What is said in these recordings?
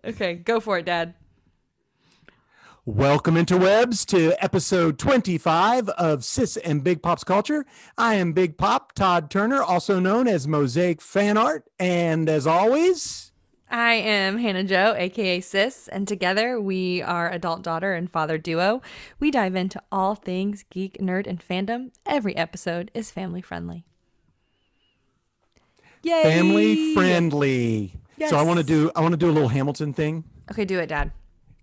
Okay, go for it, Dad. Welcome interwebs to episode 25 of Sis and Big Pop's Culture. I am Big Pop Todd Turner, also known as Mosaic Fan Art, and as always, I am Hannah Joe, aka Sis, and together we are adult daughter and father duo. We dive into all things geek, nerd, and fandom. Every episode is family friendly. Yay! family friendly. Yes. So I want to do a little Hamilton thing. Okay, do it, Dad.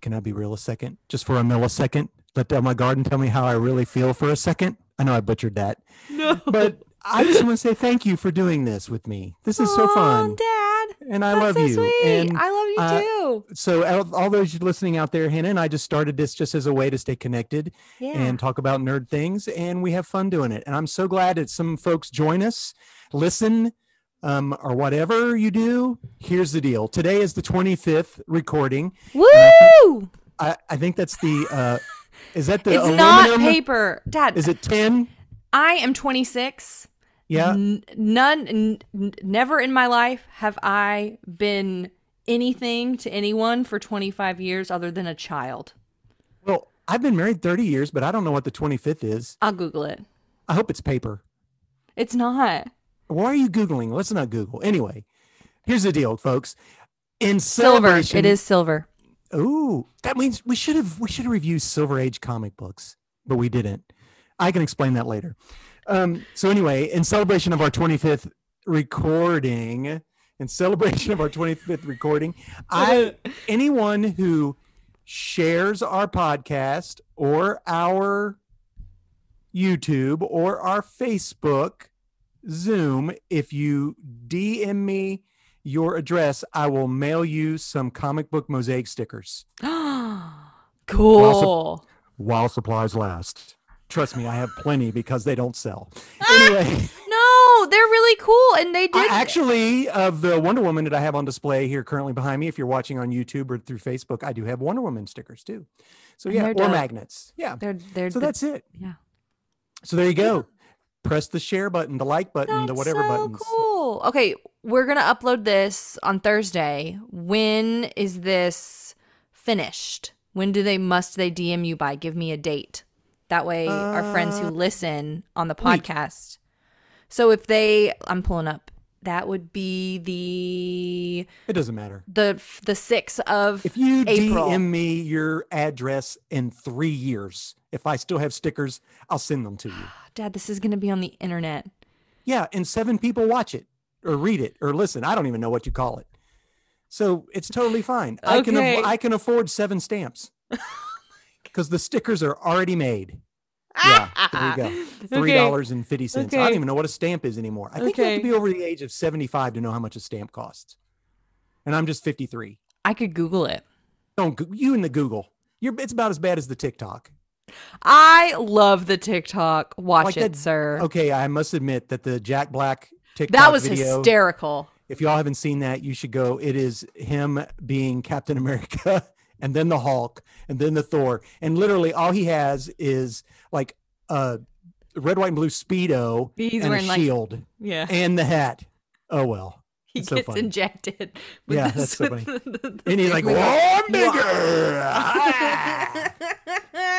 Can I be real a second? Just for a millisecond? Let my garden tell me how I really feel for a second. I know I butchered that. No. But I just want to say thank you for doing this with me. This is so fun. Dad. And I That's love so you. Sweet. And I love you too. So all those listening out there, Hannah and I just started this just as a way to stay connected and talk about nerd things. And we have fun doing it. And I'm so glad that some folks join us, listen, or whatever you do. Here's the deal. Today is the 25th recording. Woo! I think that's the, is that the It's aluminum? not paper. Dad. Is it 10? I am 26. Yeah. Never in my life have I been anything to anyone for 25 years other than a child. Well, I've been married 30 years, but I don't know what the 25th is. I'll Google it. I hope it's paper. It's not. Why are you Googling? Let's not Google. Anyway, here's the deal, folks. In Silver. celebration, It is silver. Ooh, that means we should have reviewed Silver Age comic books, but we didn't. I can explain that later. So anyway, in celebration of our 25th recording, anyone who shares our podcast or our YouTube or our Facebook, Zoom, if you DM me your address, I will mail you some comic book Mosaic stickers. Cool. While supplies last. Trust me, I have plenty because they don't sell. Anyway. No, they're really cool. And they did. Actually, of the Wonder Woman that I have on display here currently behind me, if you're watching on YouTube or through Facebook, I do have Wonder Woman stickers too. So yeah, or dope. magnets. Yeah. That's it. Yeah. So there you go. Press the share button, the like button, the whatever buttons. Cool. Okay, we're going to upload this on Thursday. When is this finished? When must they DM you by? Give me a date. That way our friends who listen on the podcast. So if I'm pulling up, that would be it doesn't matter. The 6th of If you April. DM me your address in 3 years, if I still have stickers, I'll send them to you. Dad, this is going to be on the internet. Yeah, and 7 people watch it or read it or listen. I don't even know what you call it. So it's totally fine. Okay. I can afford 7 stamps because the stickers are already made. Yeah, there you go. $3.50. Okay. I don't even know what a stamp is anymore. I think you have to be over the age of 75 to know how much a stamp costs. And I'm just 53. I could Google it. You and the Google. It's about as bad as the TikTok. I love the TikTok. Watch it, sir. Okay, I must admit that the Jack Black TikTok that was video, hysterical. If y'all haven't seen that, you should go. It is him being Captain America and then the Hulk and then the Thor. And literally all he has is like a red, white, and blue Speedo and a shield and the hat. Oh, well. He gets injected. Yeah, that's so funny. And he's like, "Whoa, I'm bigger!"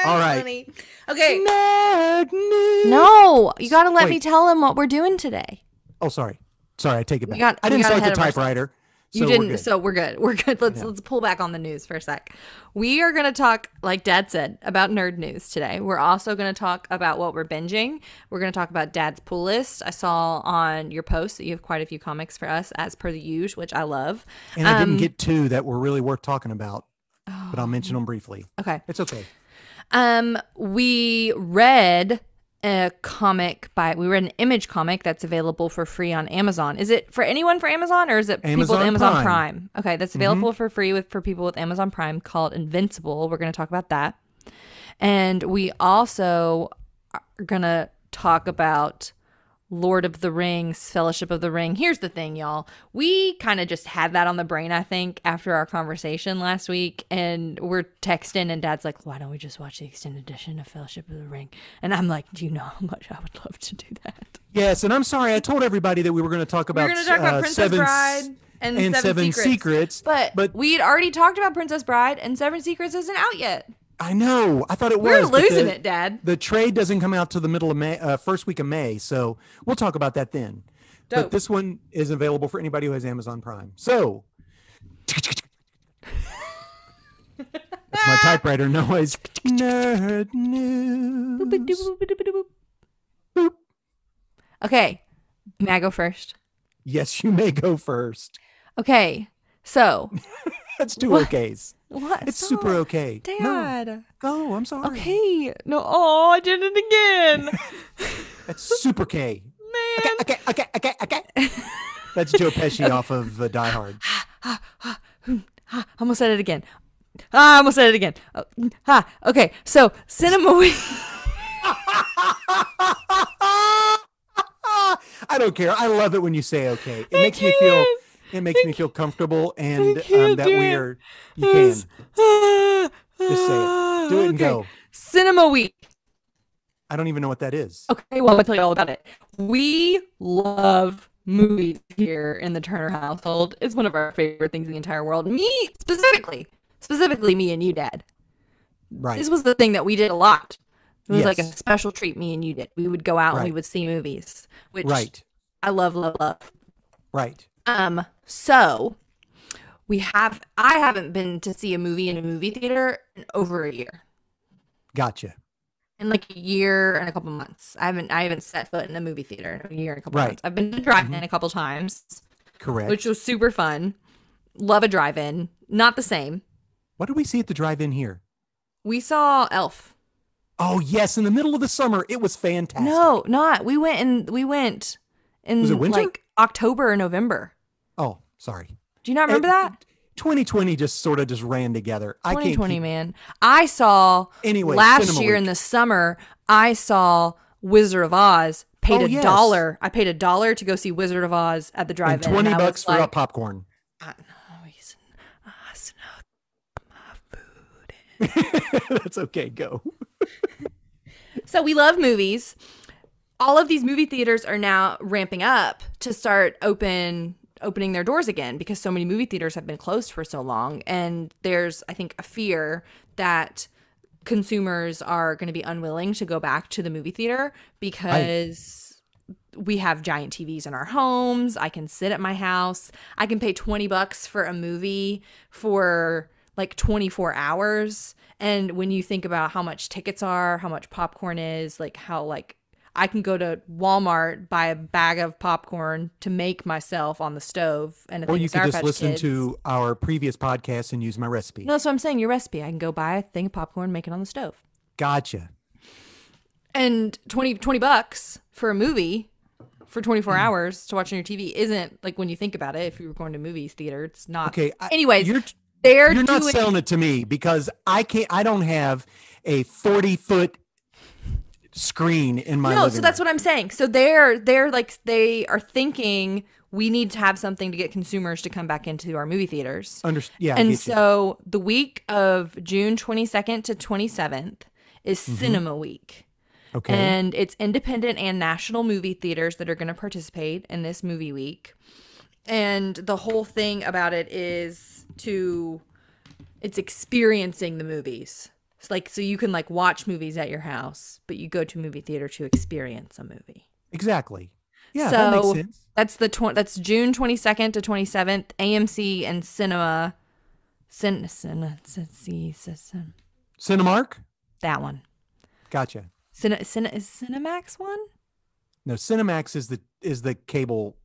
All right. Funny. Okay. Nerd news. No, you got to let me tell him what we're doing today. Oh, sorry. I take it back. We I didn't got start the ahead of ourselves. typewriter. You didn't, so we're good. We're good. Let's pull back on the news for a sec. We are going to talk, like Dad said, about nerd news today. We're also going to talk about what we're binging. We're going to talk about Dad's pull list. I saw on your post that you have quite a few comics for us, as per the usual, which I love. And I didn't get 2 that were really worth talking about, but I'll mention them briefly. Okay. It's okay. We read an Image comic that's available for free on Amazon. Is it for anyone for Amazon, or is it people with Amazon Prime? Okay, that's available for free for people with Amazon Prime, called Invincible. We're going to talk about that. And we also are going to talk about Lord of the Rings, Fellowship of the Ring. Here's the thing, y'all. We kind of just had that on the brain, I think, after our conversation last week. And we're texting, and Dad's like, why don't we just watch the extended edition of Fellowship of the Ring? And I'm like, do you know how much I would love to do that? Yes, and I'm sorry. I told everybody that we were going to talk about, Princess Bride. and Seven Secrets. But we'd already talked about Princess Bride, and Seven Secrets isn't out yet. I know. I thought it was. We're losing it, Dad. The trade doesn't come out till the middle of May, first week of May. So we'll talk about that then. Dope. But this one is available for anybody who has Amazon Prime. So that's my typewriter noise. Nerd news. Boop. Okay. May I go first? Yes, you may go first. Okay. So. That's two okays. What? It's super okay. Dad. No. Go. I'm sorry. Okay. No. Oh, I did it again. That's super K. Man. Okay. That's Joe Pesci off of Die Hard. I almost said it again. Okay. So, Cinema Week. I don't care. I love it when you say okay. It makes me feel. It makes me feel comfortable, and that we are. You can just say it. Do it and go. Cinema Week. I don't even know what that is. Okay, well, I'll tell you all about it. We love movies here in the Turner household. It's one of our favorite things in the entire world. Me specifically me and you, Dad. Right. This was the thing that we did a lot. It was like a special treat me and you did. We would go out and we would see movies, which I love. Right. So I haven't been to see a movie in a movie theater in over a year. Gotcha. In like a year and a couple months. I haven't set foot in a movie theater in a year and a couple months. I've been to drive-in a couple times. Correct. Which was super fun. Love a drive-in. Not the same. What did we see at the drive-in here? We saw Elf. Oh yes, in the middle of the summer. It was fantastic. No, not. We went in was it winter? Like October or November. Oh, sorry. Do you not remember that? 2020 just sort of ran together. 2020, man. I saw last year in the summer. I saw Wizard of Oz. Paid $1. I paid $1 to go see Wizard of Oz at the drive-in. And $20 for a popcorn. I snuck my food in. That's okay. Go. So we love movies. All of these movie theaters are now ramping up to start opening their doors again because so many movie theaters have been closed for so long. And there's, I think, a fear that consumers are going to be unwilling to go back to the movie theater because we have giant TVs in our homes. I can sit at my house. I can pay $20 for a movie for like 24 hours. And when you think about how much tickets are, how much popcorn is, like how like I can go to Walmart, buy a bag of popcorn to make myself on the stove. Or you could just listen to our previous podcast and use my recipe. No, so I'm saying your recipe. I can go buy a thing of popcorn, make it on the stove. Gotcha. And $20 for a movie for 24 hours to watch on your TV isn't, like, when you think about it, if you were going to movies theater, it's not. Okay. Anyways, you're not selling it to me because I don't have a 40-foot screen in my living room. So that's what I'm saying. So they're like, they are thinking we need to have something to get consumers to come back into our movie theaters. And so the week of June 22nd to 27th is Cinema Week. Okay. And it's independent and national movie theaters that are going to participate in this movie week. And the whole thing about it is it's experiencing the movies. It's like, so you can like watch movies at your house, but you go to a movie theater to experience a movie. Exactly. Yeah, so that makes sense. That's June 22nd to 27th, AMC and Cinema. Cinemark? That one. Gotcha. Is Cinemax one? No, Cinemax is the cable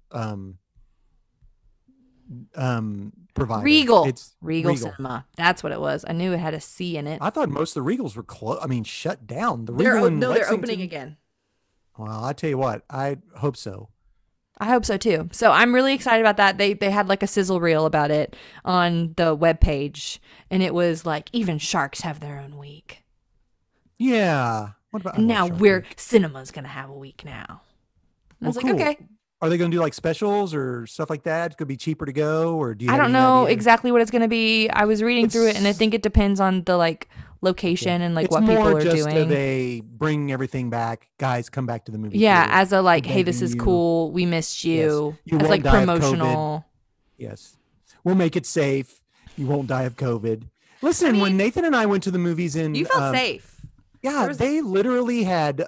provider. Regal. It's Regal Cinema. That's what it was. I knew it had a C in it. I thought most of the Regals were shut down. They're opening again. Well, I tell you what, I hope so. I hope so too. So I'm really excited about that. They had like a sizzle reel about it on the webpage, and it was like, even sharks have their own week. Yeah. What about now cinema's gonna have a week now. I was like, okay. Are they going to do like specials or stuff like that? It's going to be cheaper to go, or do you? I don't know exactly what it's going to be. I was reading through it, and I think it depends on the like location and like what people are doing. It's more just they bring everything back. Guys, come back to the movie. Yeah, theater, as a like, hey, this is cool. We missed you. Yes. As like promotional. Yes. We'll make it safe. You won't die of COVID. Listen, when Nathan and I went to the movies you felt safe. Yeah, they literally had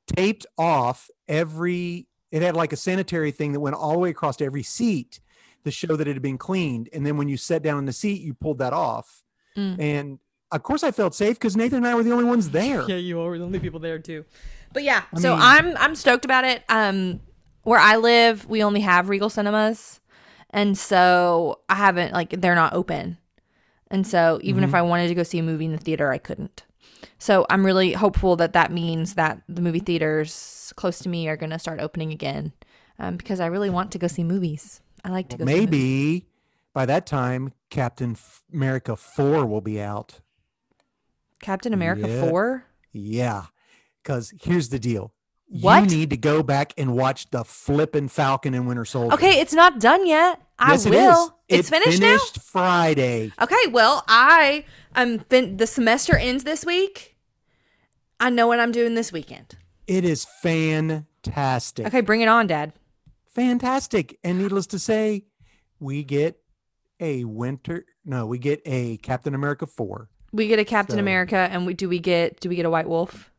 taped off it had like a sanitary thing that went all the way across every seat to show that it had been cleaned. And then when you sat down in the seat, you pulled that off. And of course I felt safe because Nathan and I were the only ones there. Yeah, you were the only people there too. But yeah, I'm stoked about it. Where I live, we only have Regal Cinemas. And so I haven't, they're not open. And so even if I wanted to go see a movie in the theater, I couldn't. So I'm really hopeful that means that the movie theaters close to me are going to start opening again, because I really want to go see movies. I like to go see movies. Maybe by that time, Captain America 4 will be out. Captain America 4? Yeah, because here's the deal. What? You need to go back and watch the flippin' Falcon and Winter Soldier. Okay, it's not done yet. Yes, I will. It is. It's finished now? Friday. Okay, well, the semester ends this week. I know what I'm doing this weekend. It is fantastic. Okay, bring it on, Dad. Fantastic. And needless to say, we get a Captain America 4. We get a Captain America, and do we get a White Wolf?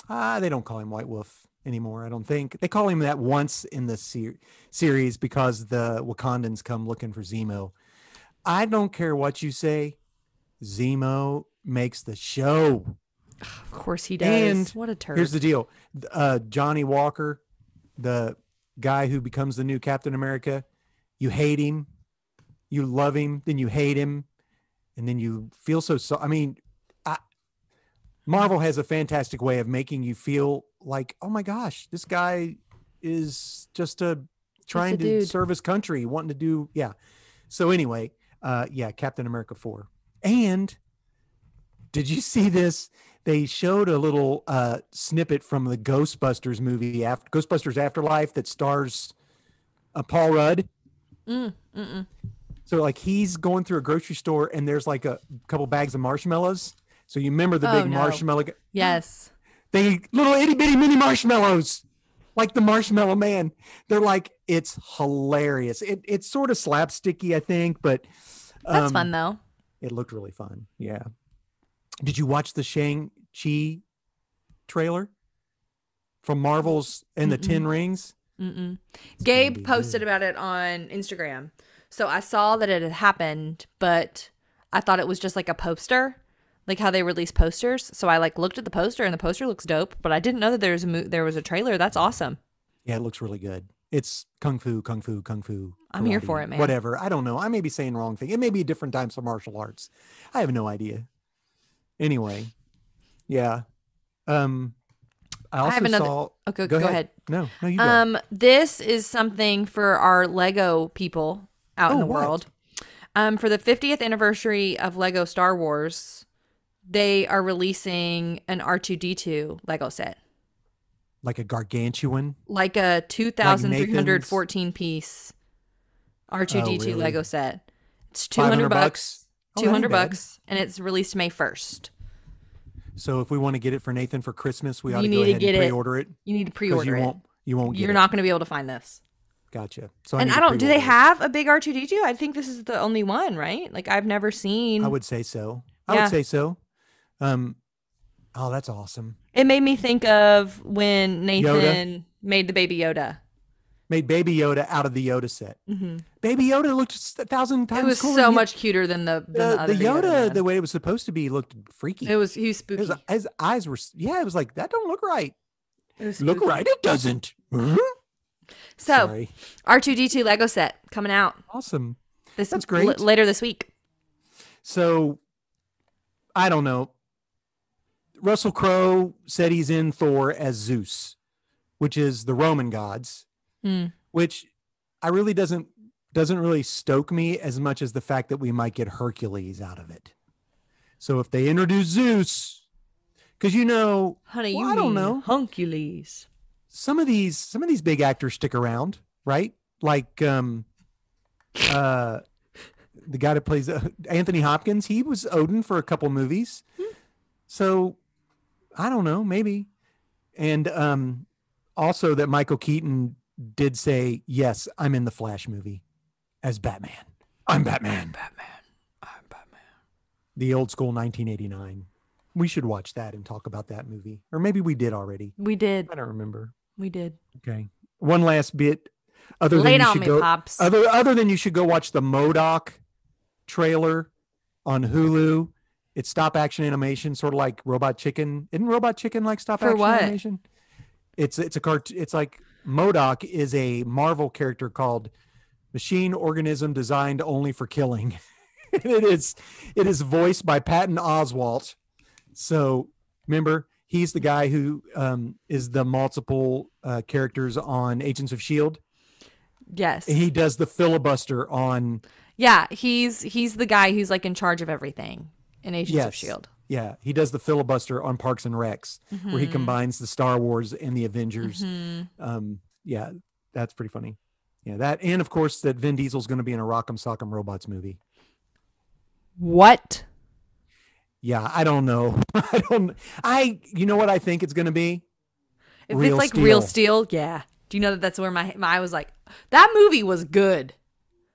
They don't call him White Wolf anymore, I don't think. They call him that once in the series because the Wakandans come looking for Zemo. I don't care what you say. Zemo makes the show. Of course he does. And what a turd. Here's the deal. Johnny Walker, the guy who becomes the new Captain America, you hate him, you love him, then you hate him, and then you feel Marvel has a fantastic way of making you feel like, oh my gosh, this guy is just trying to serve his country, wanting to do, yeah. So anyway, Captain America 4. And did you see this? They showed a little snippet from the Ghostbusters movie, Ghostbusters Afterlife, that stars Paul Rudd. So he's going through a grocery store and there's a couple bags of marshmallows. So you remember the big marshmallow? Yes. They little itty bitty mini marshmallows, like the Marshmallow Man. They're it's hilarious. It's sort of slapsticky, I think, but that's fun though. It looked really fun. Yeah. Did you watch the Shang-Chi trailer from Marvel's and the 10 Rings? Gabe posted about it on Instagram. So I saw that it had happened, but I thought it was just a poster. Like how they release posters. So I looked at the poster and the poster looks dope, but I didn't know that there was a trailer. That's awesome. Yeah, it looks really good. It's kung fu, karate, I'm here for it, man. Whatever. I don't know. I may be saying the wrong thing. It may be different types of martial arts. I have no idea. Anyway, yeah. I also saw. Okay, go ahead. No, you go. This is something for our Lego people out in the world. For the 50th anniversary of Lego Star Wars, they are releasing an R2-D2 Lego set. Like a gargantuan? Like a 2,314 piece R2-D2 really? Lego set. It's $200. $200, and it's released May 1st. So if we want to get it for Nathan for Christmas, we ought to go ahead and pre-order it. You need to pre-order it. You won't get it. You're not going to be able to find this. Gotcha. So do they have a big R2-D2? I think this is the only one, right? I've never seen. I would say so. I would say so. That's awesome. It made me think of when Nathan made the Baby Yoda. Made Baby Yoda out of the Yoda set. Mm-hmm. Baby Yoda looked 1,000 times cooler. It was so much cuter than the other Yoda, the way it was supposed to be, looked freaky. He was spooky. His eyes were, it was that don't look right. Look right, it doesn't. Mm-hmm. So, R2-D2 Lego set coming out. Awesome. That's great. Later this week. So, I don't know. Russell Crowe said he's in Thor as Zeus, which is the Roman gods, which I really doesn't really stoke me as much as the fact that we might get Hercules out of it. So if they introduce Zeus, because honey, I don't know, Hercules. Some of these big actors stick around, right? Like the guy that plays Anthony Hopkins, he was Odin for a couple movies. So I don't know, maybe. And also that Michael Keaton did say, yes, I'm in the Flash movie. as Batman. I'm Batman. Batman. I'm Batman. The old school 1989. We should watch that and talk about that movie. Or maybe we did already. We did. I don't remember. We did. Okay. One last bit. Lay it on me, Pops. Other than you should go watch the MODOK trailer on Hulu. It's stop action animation, sort of like Robot Chicken. Isn't Robot Chicken like stop action animation? It's a cartoon. It's like MODOK is a Marvel character called Machine Organism Designed Only for Killing. It is voiced by Patton Oswalt. So remember, he's the guy who is the multiple characters on Agents of S.H.I.E.L.D. Yes. And he does the filibuster on... Yeah, he's the guy who's like in charge of everything in Agents of S.H.I.E.L.D. Yeah, he does the filibuster on Parks and Recs, where he combines the Star Wars and the Avengers. Yeah, that's pretty funny. Yeah, that, and of course that Vin Diesel's going to be in a Rock'em Sock'em Robots movie. What? Yeah, I don't know. You know what I think it's going to be? If it's like Real Steel, yeah. Do you know that's where my I was like, that movie was good.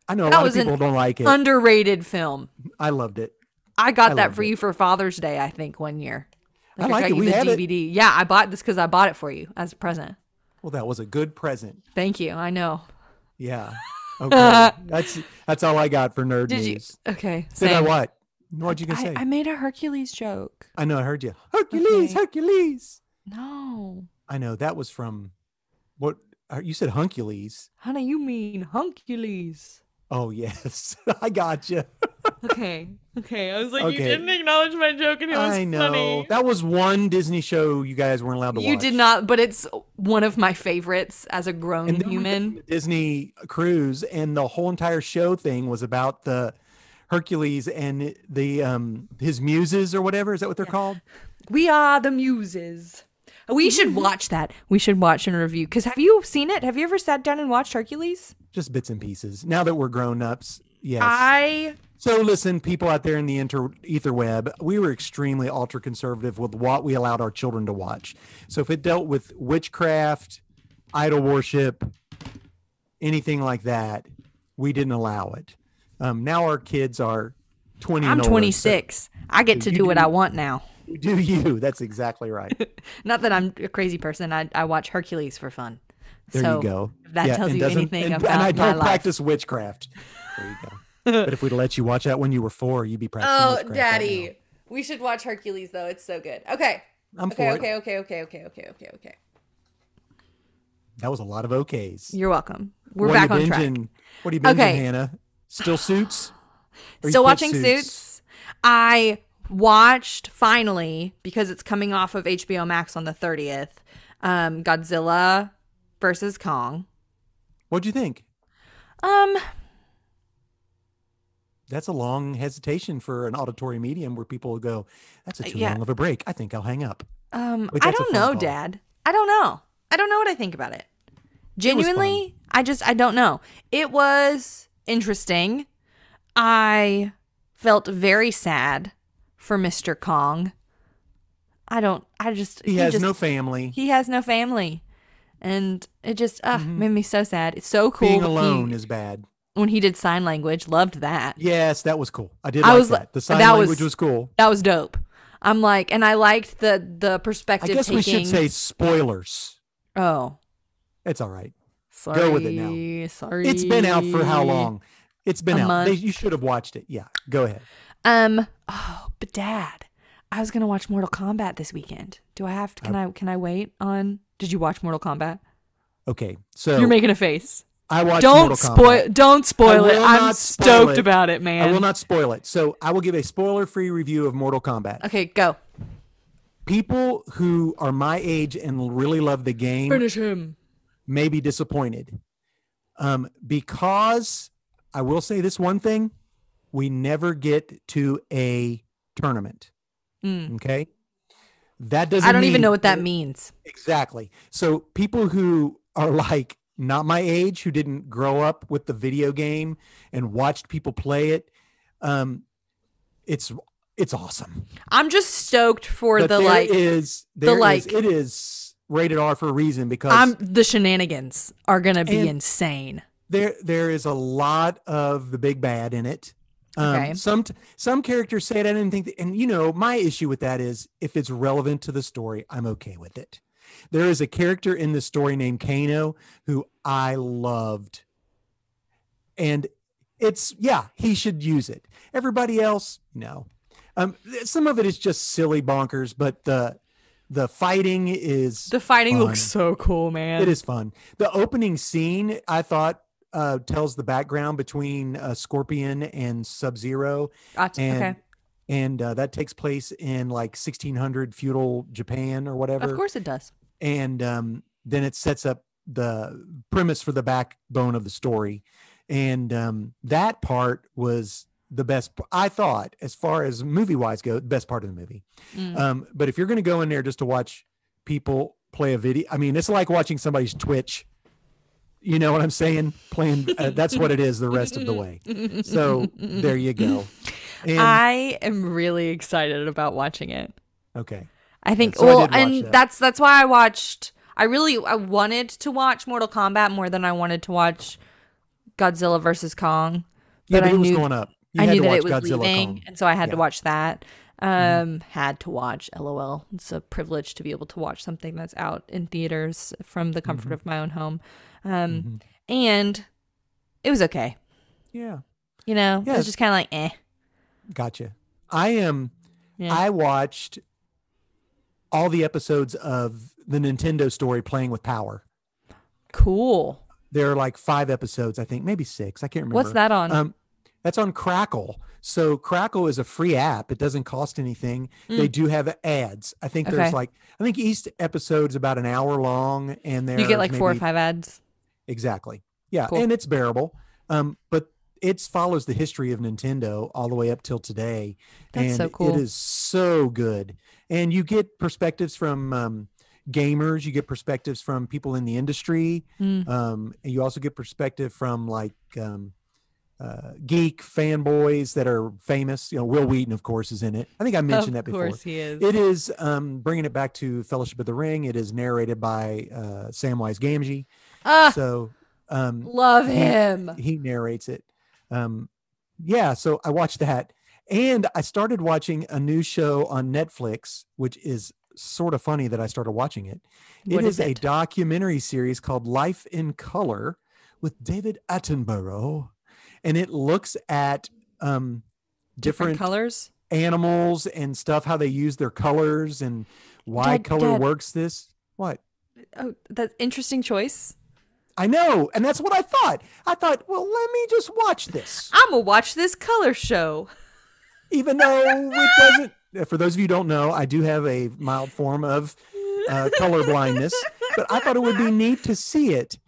I know a lot of people don't like it. Underrated film. I loved it. I got that for you for Father's Day, I think, one year. I like it. We had DVD. Yeah, I bought this because I bought it for you as a present. Well, that was a good present. Thank you. I know. Yeah. Okay. That's all I got for nerd news. Okay. Did I what? What'd you gonna say? I made a Hercules joke. I know. I heard you. Hercules. Okay. Hercules. No. I know. That was from what you said. Huncules. Honey, you mean Huncules? Oh yes, I got you. Okay. I was like, you didn't acknowledge my joke, and it was I know. funny. That was one Disney show you guys weren't allowed to watch. You did not, but it's one of my favorites as a grown human. Disney cruise, and the whole entire show thing was about the Hercules and the his muses or whatever. Is that what they're called? We are the muses. We should watch that. We should watch and review. Because have you seen it? Have you ever sat down and watched Hercules? Just bits and pieces. Now that we're grown-ups, yes. So listen, people out there in the etherweb, we were extremely ultra-conservative with what we allowed our children to watch. So if it dealt with witchcraft, idol worship, anything like that, we didn't allow it. Now our kids are 20 and older. I'm 26. So I get to do what I want now. Do you? That's exactly right. Not that I'm a crazy person. I watch Hercules for fun. There you go. If that tells you anything about and I don't my practice witchcraft. There you go. But if we'd let you watch that when you were 4, you'd be practicing witchcraft. Oh, Daddy. Right, we should watch Hercules, though. It's so good. Okay. I'm for it. Okay. That was a lot of okays. You're welcome. We're back on track. What are you binging, Hannah? Still Suits? Still watching Suits. I watched, finally, because it's coming off of HBO Max on the 30th, Godzilla versus Kong. What'd you think? That's a long hesitation for an auditory medium where people will go, that's a too long of a break. I think I'll hang up. I don't know, Dad. I don't know. I don't know what I think about it. Genuinely, I don't know. It was interesting. I felt very sad for Mr. Kong. He has no family. He has no family. And it just made me so sad. It's so cool. Being alone is bad. When he did sign language, loved that. Yes, that was cool. I did like that. The sign language was cool. That was dope. I'm like, and I liked the perspective. I guess we should say spoilers. Oh. It's all right. Sorry. Go with it now. Sorry. It's been out for how long? It's been out. Month. You should have watched it. Yeah, go ahead. But Dad, I was gonna watch Mortal Kombat this weekend. Do I have to? Can I wait on? Did you watch Mortal Kombat? Okay, so you're making a face. I watched Mortal Kombat. Don't spoil it. I'm stoked about it, man. I will not spoil it. So I will give a spoiler-free review of Mortal Kombat. Okay, go. People who are my age and really love the game finish him. May be disappointed. Because I will say this one thing, we never get to a tournament. Okay? That doesn't I don't even know what that means. Exactly. So people who are like not my age, who didn't grow up with the video game and watched people play it, it's awesome. I'm just stoked for but it is rated R for a reason because the shenanigans are gonna be insane. There is a lot of the big bad in it. Okay. Some characters say it. I didn't think that, and my issue with that is if it's relevant to the story, I'm okay with it. There is a character in the story named Kano who I loved, and he should use it. Everybody else, no. Some of it is just silly bonkers, but the fighting fun. Looks so cool, man. It is fun. The opening scene, I thought, tells the background between Scorpion and Sub-Zero. Okay. And that takes place in like 1600 feudal Japan or whatever. Of course it does. And then it sets up the premise for the backbone of the story. And that part was the best, I thought, as far as movie-wise go, the best part of the movie. But if you're going to go in there just to watch people play a video, I mean, it's like watching somebody's Twitch. You know what I'm saying? Playing, that's what it is the rest of the way. So there you go. And I am really excited about watching it. Okay. I think, that's why I watched, I wanted to watch Mortal Kombat more than I wanted to watch Godzilla versus Kong. But it was going up. I knew that it was leaving, and so I had to watch that. Had to watch, LOL. It's a privilege to be able to watch something that's out in theaters from the comfort of my own home. And it was okay. Yeah. It was just kind of like, eh. Gotcha. I watched all the episodes of the Nintendo story Playing with Power. Cool. There are like 5 episodes, I think, maybe 6. I can't remember. What's that on? That's on Crackle. So Crackle is a free app. It doesn't cost anything. They do have ads. I think there's I think each episode's about an hour long, and you get like 4 or 5 ads. Exactly. Yeah, cool. And it's bearable. But it follows the history of Nintendo all the way up till today. That's so cool. It is so good. And you get perspectives from gamers. You get perspectives from people in the industry. And you also get perspective from like geek fanboys that are famous. Will Wheaton, of course, is in it. I think I mentioned that before. Of course he is. It is, bringing it back to Fellowship of the Ring, it is narrated by Samwise Gamgee. So love him. He narrates it. So I watched that, and I started watching a new show on Netflix, which is sort of funny that I started watching it. It is a documentary series called Life in Color with David Attenborough, and it looks at different colors, animals and stuff, how they use their colors and why color works. What? Oh, that's interesting choice. I know. And that's what I thought. Well, let me just watch this. I'm going to watch this color show. Even though it doesn't, for those of you who don't know, I do have a mild form of color blindness, but I thought it would be neat to see it.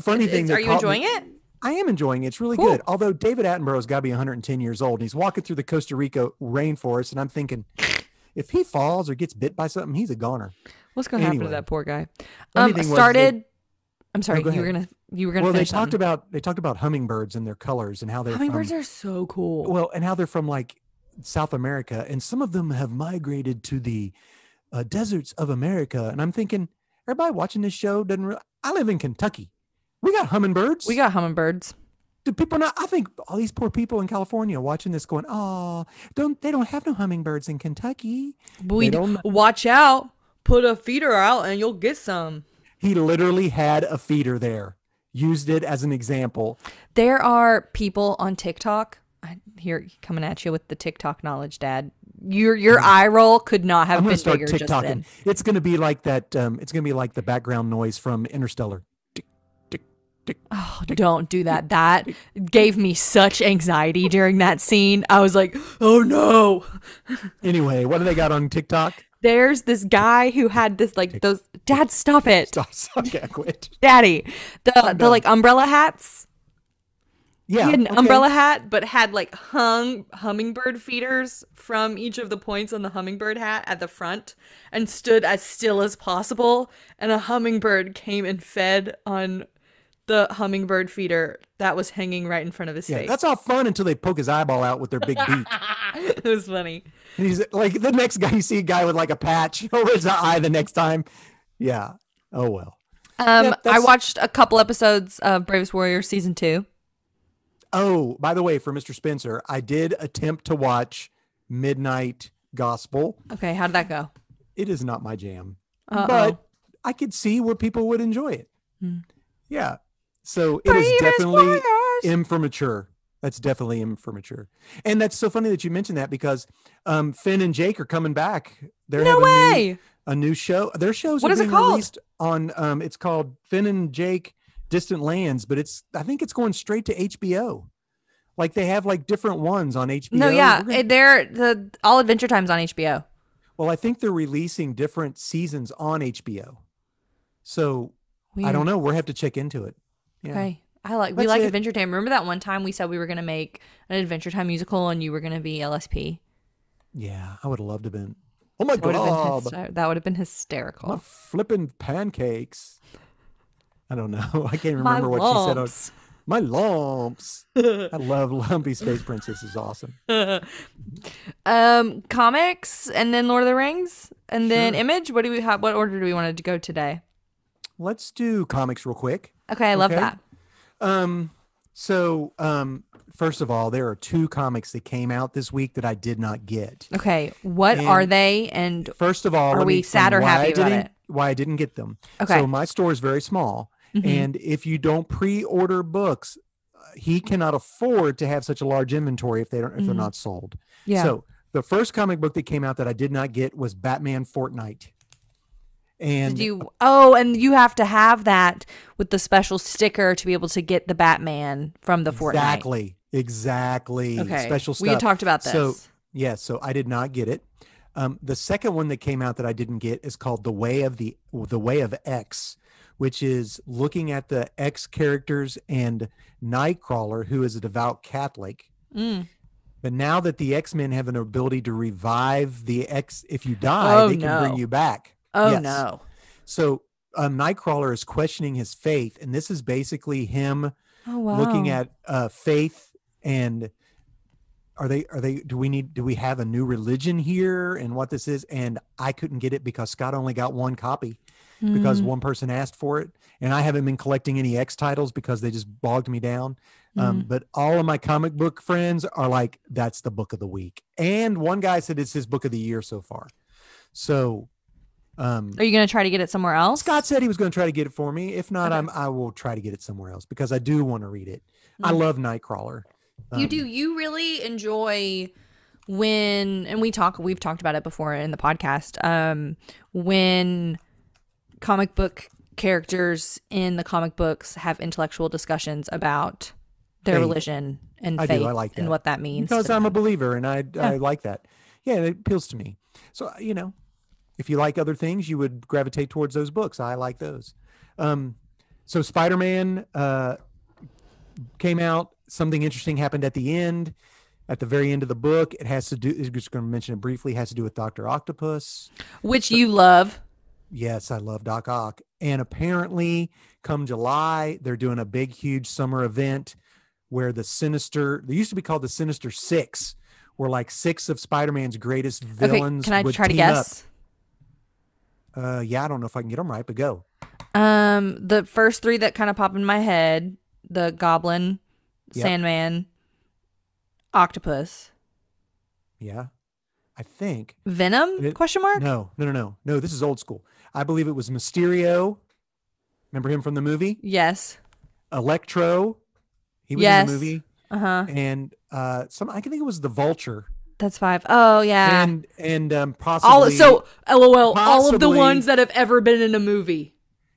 Funny thing. Are you enjoying it? I am enjoying it. It's really good. Although David Attenborough's got to be 110 years old, and he's walking through the Costa Rica rainforest, and I'm thinking, if he falls or gets bit by something, he's a goner. What's going to happen to that poor guy? I'm sorry. You were gonna. Well, they talked about hummingbirds and their colors and how they're hummingbirds are so cool. Well, and how they're from like South America, and some of them have migrated to the deserts of America. And I'm thinking, everybody watching this show doesn't. I live in Kentucky. We got hummingbirds. Do people not? I think all these poor people in California watching this going, oh, they don't have no hummingbirds in Kentucky. Watch out. Put a feeder out and you'll get some. He literally had a feeder there, used it as an example. There are people on TikTok. Here, coming at you with the TikTok knowledge, Dad. Your eye roll could not have been bigger just then. It's going to be like that. It's going to be like the background noise from Interstellar. Tick, tick, tick, oh, tick, don't do that. That gave me such anxiety during that scene. I was like, oh no. Anyway, what do they got on TikTok? There's this guy who had this those. Dad, stop it. Stop. Okay, I quit. Daddy, the like umbrella hats. Yeah, he had an umbrella hat, but had like hummingbird feeders from each of the points on the hummingbird hat at the front, and stood as still as possible. And a hummingbird came and fed on the hummingbird feeder that was hanging right in front of his face. That's all fun until they poke his eyeball out with their big beak. It was funny. And he's like, the next guy, you see a guy with like a patch over his eye the next time. Yeah. Oh, well. I watched a couple episodes of Bravest Warrior season 2. Oh, by the way, for Mr. Spencer, I did attempt to watch Midnight Gospel. Okay, how did that go? It is not my jam, but I could see where people would enjoy it. Yeah. So it is definitely M for mature. That's definitely M for mature. And that's so funny that you mentioned that because Finn and Jake are coming back. They're having a new show. Their shows are being released on it's called Finn and Jake Distant Lands, but I think it's going straight to HBO. Like they have like different ones on HBO. No, yeah. They're all Adventure Time's on HBO. Well, I think they're releasing different seasons on HBO. So weird. I don't know. We'll have to check into it. Yeah. Okay. We like Adventure Time. Remember that one time we said we were going to make an Adventure Time musical and you were going to be LSP? Yeah, I would have loved to have been. Oh my God. That would have been hysterical. My flipping pancakes. I don't know. I can't remember what she said. My lumps. I love Lumpy Space Princess. Is awesome. Comics and then Lord of the Rings and then Image. What order do we want to go today? Let's do comics real quick. Okay, I love that. First of all, there are 2 comics that came out this week that I did not get. Okay, what are they? And first of all, are we sad or happy about it? Why I didn't get them. Okay. So my store is very small. And if you don't pre-order books, he cannot afford to have such a large inventory if they're not sold. Yeah. So the first comic book that came out that I did not get was Batman Fortnite. And and you have to have that with the special sticker to be able to get the Batman from the Fortnite. Exactly. Okay. Special stuff. We had talked about this. So I did not get it. The second one that came out that I didn't get is called The Way of X, which is looking at the X characters and Nightcrawler, who is a devout Catholic. But now that the X-Men have an ability to revive the X, if you die, they can bring you back. No. So Nightcrawler is questioning his faith, and this is basically him looking at faith and do we have a new religion here and what this is? And I couldn't get it because Scott only got one copy because one person asked for it, and I haven't been collecting any X titles because they just bogged me down. But all of my comic book friends are like, that's the book of the week. And one guy said it's his book of the year so far. So are you going to try to get it somewhere else? Scott said he was going to try to get it for me. If not, I will try to get it somewhere else because I do want to read it. I love Nightcrawler. You do. You really enjoy and we've talked about it before in the podcast, when comic book characters in the comic books have intellectual discussions about their religion and faith. I like that. And what that means. Because I'm a believer and I like that. Yeah, it appeals to me. So, if you like other things, you would gravitate towards those books. I like those. So Spider-Man came out. Something interesting happened at the very end of the book. It has to do, I'm just going to mention it briefly, it has to do with Dr. Octopus. Which you love. Yes, I love Doc Ock. And apparently, come July, they're doing a big, huge summer event where they used to be called the Sinister Six, where like 6 of Spider-Man's greatest villains can I would try to team guess? Up. Yeah, I don't know if I can get them right, but go. The first 3 that kind of pop in my head, the Goblin, Sandman, Octopus. Yeah. I think. Venom? Question mark? No. This is old school. I believe it was Mysterio. Remember him from the movie? Yes. Electro. He was in the movie. Uh-huh. And I think it was the Vulture. That's 5. Oh, yeah. And possibly. LOL, all of the ones that have ever been in a movie.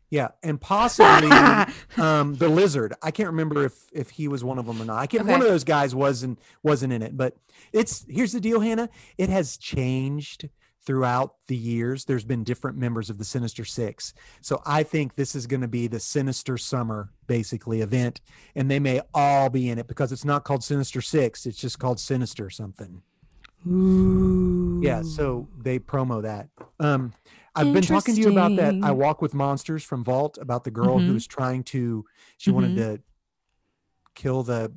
Yeah, and possibly the Lizard. I can't remember if he was one of them or not. One of those guys wasn't in it. But here's the deal, Hannah. It has changed throughout the years. There's been different members of the Sinister Six. So I think this is going to be the Sinister Summer, basically, event. And they may all be in it because it's not called Sinister Six. It's just called Sinister something. Ooh. Yeah, so they promo that. I've been talking to you about that I Walk with Monsters from Vault, about the girl who was trying to, she wanted to kill the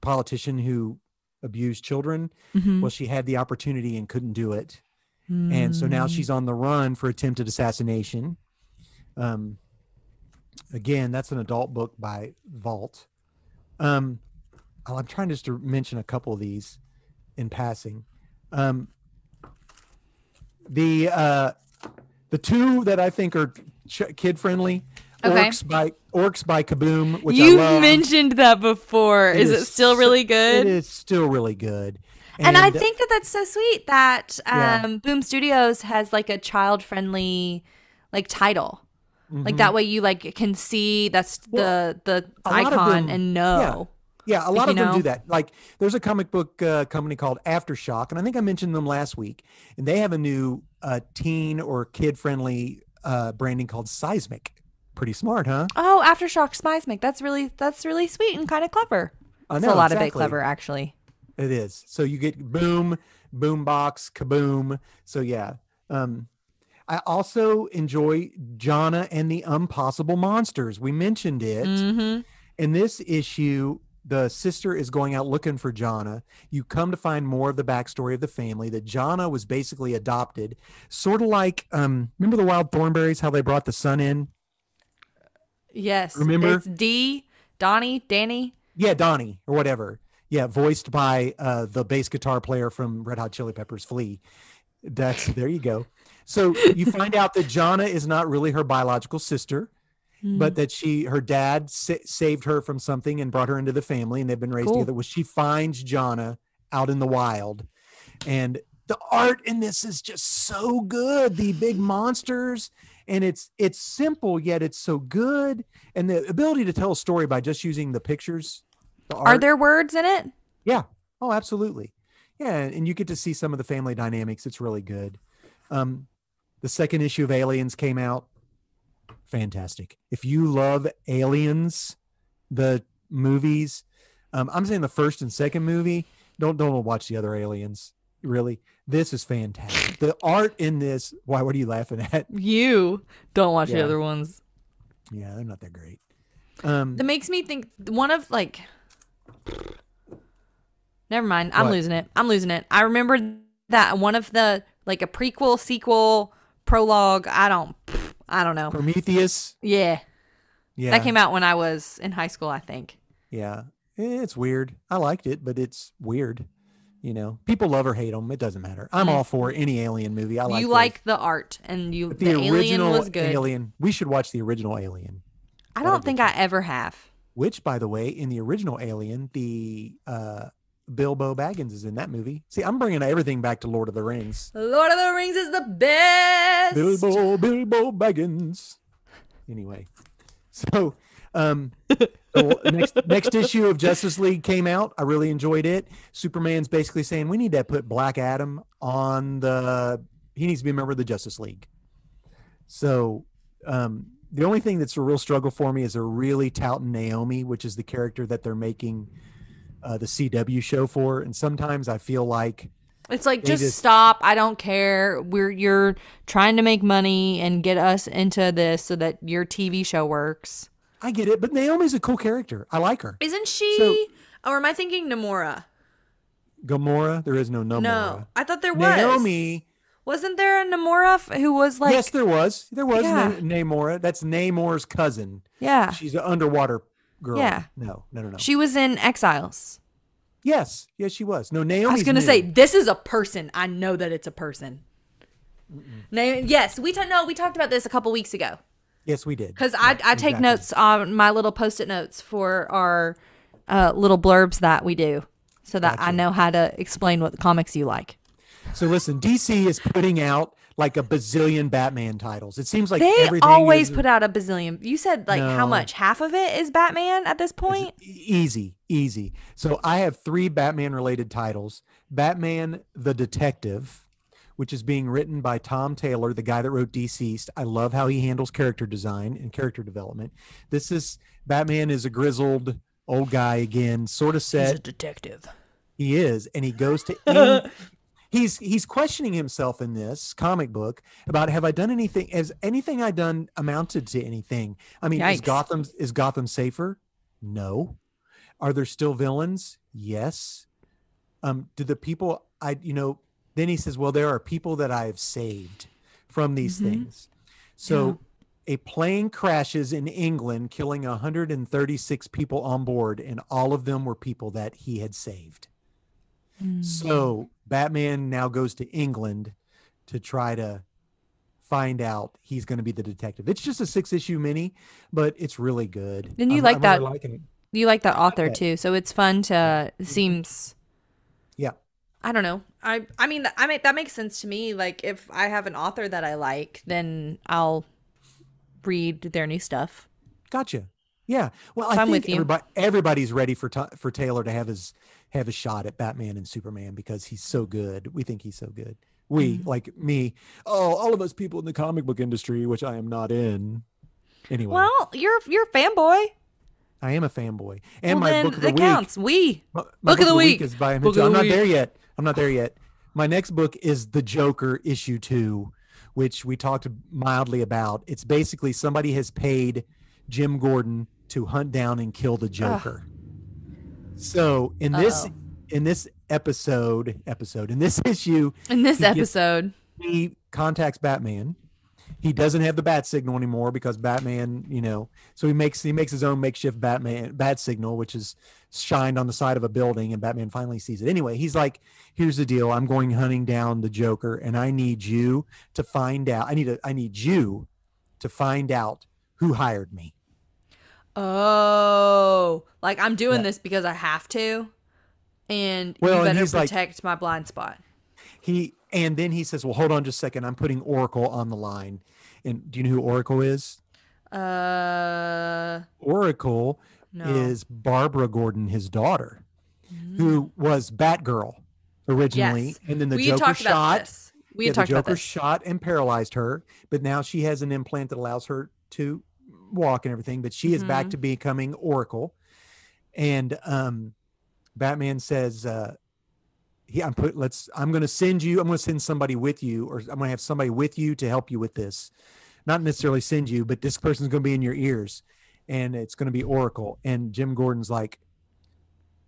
politician who abused children. Well, she had the opportunity and couldn't do it. And so now she's on the run for attempted assassination. Again, that's an adult book by Vault. Um, I'm trying just to mention a couple of these in passing. Um, the the two that I think are kid friendly, Okay. Orcs by Kaboom, which I You've love. mentioned that before. Is it still really It good? is still really good. And I And think that that's so sweet that yeah, Boom Studios has like a child friendly like title. Like hmm that way you like can see that's well, the a lot of icon them, and yeah, know. yeah, a Like lot you of them do know. that. Like there's a comic book company called Aftershock, and I think I mentioned them last week, and they have a new teen or kid friendly branding called Seismic. Pretty smart, huh? Oh, Aftershock Seismic. That's really sweet and kind of clever. I It's a know lot of bit exactly. clever actually. It is. So you get Boom, Boombox, Kaboom. So yeah. Um, I also enjoy Jonna and the Impossible Monsters. We mentioned it. Mm-hmm. In this issue, the sister is going out looking for Jonna. You come to find more of the backstory of the family, that Jonna was basically adopted, sort of like remember the Wild Thornberries, how they brought the son in? Yes, it's Remember? Danny. Yeah, Donnie or whatever. Yeah, voiced by the bass guitar player from Red Hot Chili Peppers, Flea. That's there you go. So you find out that Jonna is not really her biological sister, but Mm, that her dad saved her from something and brought her into the family, and they've been raised cool. together. Well, she finds Jonna out in the wild, and the art in this is just so good. The big monsters, and it's simple yet it's so good, and the ability to tell a story by just using the pictures, the Are art. there words in it? Yeah. Oh, absolutely. Yeah, and you get to see some of the family dynamics. It's really good. Um, the second issue of Aliens came out. Fantastic. If you love Aliens, the movies, I'm saying the first and second movie. Don't watch the other Aliens. Really, this is fantastic. The art in this. Why? What are you laughing at? You don't watch the Yeah, other ones. yeah, they're not that great. That makes me think one of like never mind. I'm What? losing it. I'm losing it. I remember that one of the like a prequel, sequel, prologue. I don't know. Prometheus? Yeah. That Yeah, came out when I was in high school, I think. yeah. It's weird. I liked it, but it's weird. People love or hate them. It doesn't matter. I'm Mm. all for any Alien movie. I You like the like the art and but the the alien original was good. Alien. We should watch the original Alien. I That'll don't think get you. I ever have. Which, by the way, in the original Alien, the Bilbo Baggins is in that movie. See, I'm bringing everything back to Lord of the Rings. Lord of the Rings is the best. Bilbo Baggins. Anyway, so the next issue of Justice League came out. I really enjoyed it. Superman's basically saying we need to put Black Adam on the. He needs to be a member of the Justice League. So the only thing that's a real struggle for me is they're really touting Naomi, which is the character that they're making the CW show for. And sometimes I feel like It's like they just just, stop. I don't care. You're trying to make money and get us into this so that your TV show works. I get it, but Naomi's a cool character. I like her. Isn't So she? Or am I thinking Namora? Gamora, there is no No, Namora. I thought there was. Naomi, Wasn't there a Namora who was yes, like, there was. There was yeah, Namora. That's Namor's cousin. yeah, She's an underwater yeah. girl. No, no, no, no. She was in Exiles. Yes, yes, she was. No, I was Naomi's gonna new. say this is a person. I know that it's a person. Yes, we talked about this a couple weeks ago Yes, we did. because Yeah, I take exactly. notes on my little post-it notes for our little blurbs that we do, so that I Gotcha. know how to explain what comics you like. So listen, DC is putting out like a bazillion Batman titles. It seems like They everything always is put out a bazillion. You said like how no much? Half of it is Batman at this is point? easy, easy. So I have three Batman related titles. Batman the Detective, which is being written by Tom Taylor, the guy that wrote Deceased. I love how he handles character design and character development. This is Batman is a grizzled old guy again, sort of He's a set. detective. He is, and he goes to he's questioning himself in this comic book about have I done anything? Has anything I done amounted to anything? I mean, Yikes. Is Gotham safer? No. Are there still villains? Yes. Do the people then he says, well, there are people that I have saved from these things. Yeah. So A plane crashes in England, killing 136 people on board, and all of them were people that he had saved. So Batman now goes to England to try to find out he's going to be the detective. It's just a 6-issue mini, but it's really good. And you like that? Really liking it. You like that author too, so it's fun to. Seems. Yeah. I don't know. I mean that makes sense to me. Like if I have an author that I like, then I'll read their new stuff. Gotcha. Yeah. Well, So I think everybody's ready for Taylor to have his shot at Batman and Superman because he's so good. We think he's so good. Like me. Oh, all of us people in the comic book industry, which I am not in. Anyway. Well, you're a fanboy. I am a fanboy. And my book of the week. Counts. My book of the week is by Invincible. I'm not there yet. My next book is The Joker issue 2, which we talked mildly about. It's basically somebody has paid Jim Gordon to hunt down and kill the Joker. So in this episode, he contacts Batman. He doesn't have the bat signal anymore because Batman, so he makes his own makeshift bat signal, which is shined on the side of a building, and Batman finally sees it. Anyway, he's like, here's the deal. I'm going hunting down the Joker, and I need you to find out. I need you to find out who hired me. Oh, like I'm doing this because I have to, and you better protect my blind spot. And then he says, well, hold on just a second. I'm putting Oracle on the line. And do you know who Oracle is? Oracle is Barbara Gordon, his daughter, who was Batgirl originally. Yes. And then the Joker shot. The Joker shot and paralyzed her. But now she has an implant that allows her to walk and everything. But she is back to becoming Oracle. And Batman says, I'm going to send somebody with you, or I'm going to have somebody with you to help you with this. Not necessarily send you, but this person's going to be in your ears, and it's going to be Oracle. And Jim Gordon's like,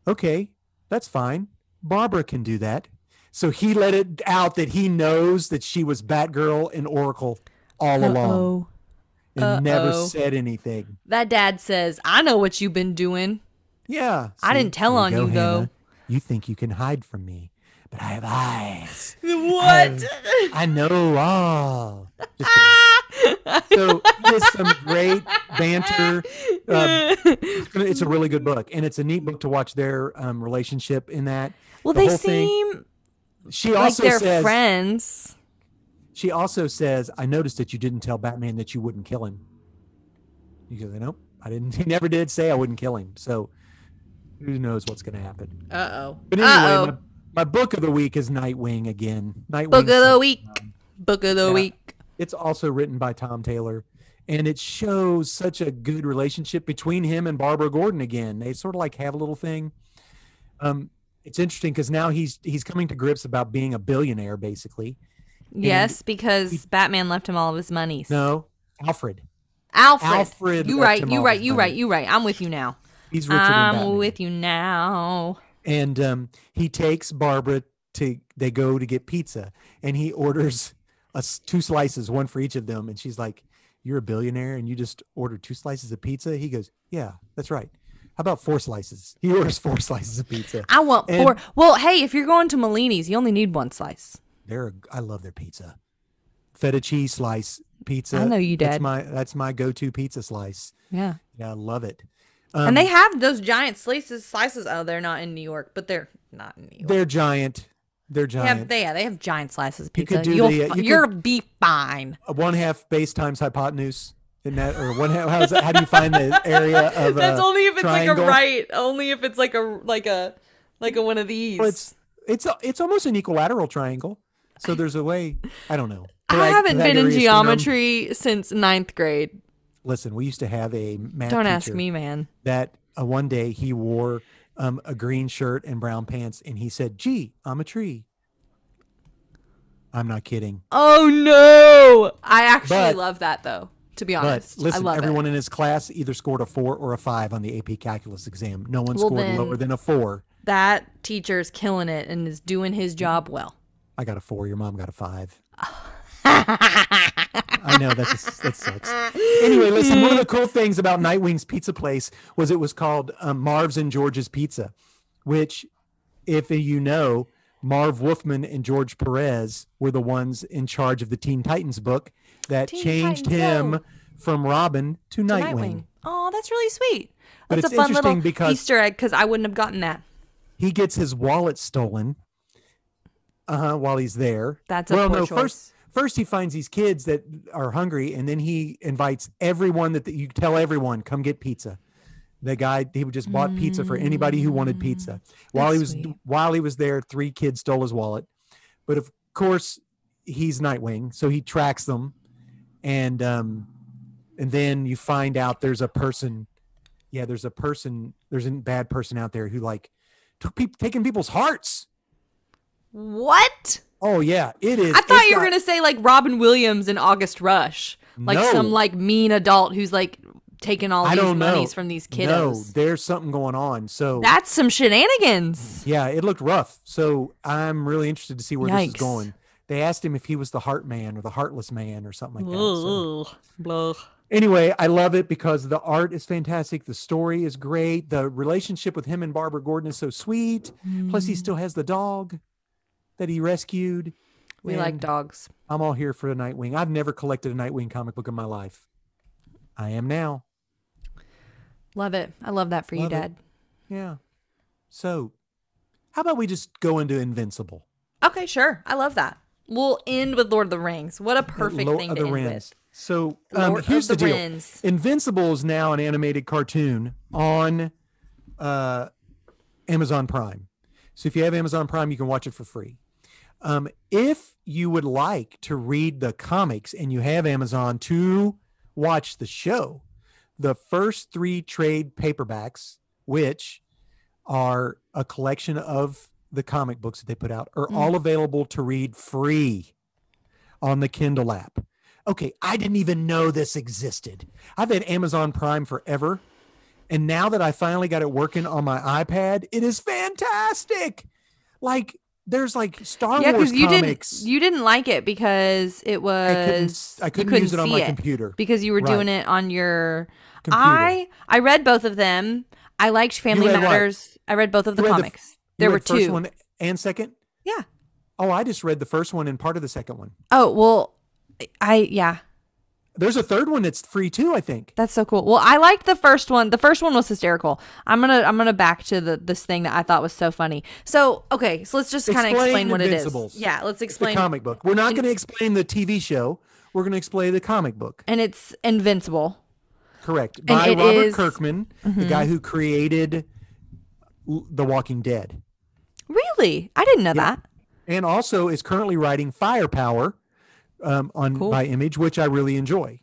okay, that's fine. Barbara can do that. So he let it out that he knows that she was Batgirl and Oracle all along. And never said anything. That dad says, I know what you've been doing. Yeah. I didn't tell on you, though. Hannah. You think you can hide from me, but I have eyes. What? I know all. So there's some great banter. It's a really good book, and it's a neat book to watch their relationship in that. Well, they seem like they're friends. She also says, I noticed that you didn't tell Batman that you wouldn't kill him. You go, nope, I didn't. He never did say I wouldn't kill him. So who knows what's going to happen? But anyway, my book of the week is Nightwing again. Book of the week. Book of the week. It's also written by Tom Taylor, and it shows such a good relationship between him and Barbara Gordon again. They sort of like have a little thing. It's interesting because now he's coming to grips about being a billionaire, basically. Yes, because Batman left him all of his money. No, Alfred. You right. I'm with you now. He's richer than Batman. I'm with you now. And he takes Barbara they go to get pizza, and he orders 2 slices, one for each of them. And she's like, you're a billionaire and you just ordered 2 slices of pizza? He goes, yeah, that's right. How about 4 slices? He orders 4 slices of pizza. I want 4. Well, hey, if you're going to Malini's, you only need 1 slice. I love their pizza. Feta cheese slice pizza. I know you did. That's my go-to pizza slice. Yeah. Yeah, I love it. And they have those giant slices. Oh, they're not in New York, but they're not in New York. They're giant. They have giant slices of pizza. You'll be fine. 1/2 base times hypotenuse. In that, or 1/2? How do you find the area of That's only if it's triangle? like a right. Only if it's like a one of these. Well, it's almost an equilateral triangle. So there's a way. I don't know. I haven't been in geometry since 9th grade. Listen, we used to have a math Don't teacher ask me, man. That one day he wore a green shirt and brown pants, and he said, "Gee, I'm a tree." I'm not kidding. Oh no! I actually love that though. To be honest, but listen, I love everyone in his class either scored a 4 or a 5 on the AP Calculus exam. No one scored lower than a 4. That teacher's killing it and is doing his job well. I got a 4. Your mom got a 5. I I know that sucks. Anyway, listen, one of the cool things about Nightwing's pizza place was it was called Marv's and George's Pizza, which, if you know, Marv Wolfman and George Perez were the ones in charge of the Teen Titans book that changed him from Robin to Nightwing. Oh, that's really sweet. But That's it's a fun little because Easter egg because I wouldn't have gotten that. He gets his wallet stolen while he's there. That's a poor choice. First he finds these kids that are hungry, and then he invites everyone you tell everyone, come get pizza. The guy, he just bought pizza for anybody who wanted pizza. While he was there, 3 kids stole his wallet. But of course, he's Nightwing, so he tracks them, and then you find out there's a bad person out there who taking people's hearts. What? Oh yeah, it is. I thought you were gonna say like Robin Williams and August Rush, some mean adult who's taking all these monies from these kiddos. No, there's something going on. So that's some shenanigans. Yeah, it looked rough. So I'm really interested to see where this is going. They asked him if he was the Heart Man or the Heartless Man or something like that. So. Anyway, I love it because the art is fantastic. The story is great. The relationship with him and Barbara Gordon is so sweet. Plus, he still has the dog that he rescued. We like dogs. I'm all here for a Nightwing. I've never collected a Nightwing comic book in my life. I am now. Love it. I love that for you, Dad. Yeah. So, how about we just go into Invincible? Okay, sure. I love that. We'll end with Lord of the Rings. What a perfect thing to end with. So, here's the deal. Invincible is now an animated cartoon on Amazon Prime. So if you have Amazon Prime, you can watch it for free. If you would like to read the comics and you have Amazon to watch the show, the first 3 trade paperbacks, which are a collection of the comic books that they put out, are all available to read free on the Kindle app. Okay, I didn't even know this existed. I've had Amazon Prime forever, and now that I finally got it working on my iPad, it is fantastic. There's Star Wars comics. You didn't like it because it was I couldn't use it on my computer because you were doing it on your computer. I read both of them. I liked Family Matters. I read both of the comics. There were 2. First one and second? Yeah. Oh, I just read the first one and part of the second one. Oh, well, There's a third one that's free too, I think. That's so cool. Well, I liked the first one. The first one was hysterical. I'm gonna back to this thing that I thought was so funny. So okay, so let's just kind of explain what it is. Yeah, let's explain the comic book. We're not going to explain the TV show. We're going to explain the comic book. And it's Invincible. Correct. By Robert Kirkman, the guy who created The Walking Dead. Really? I didn't know that. And also is currently writing Firepower. By Image, which I really enjoy,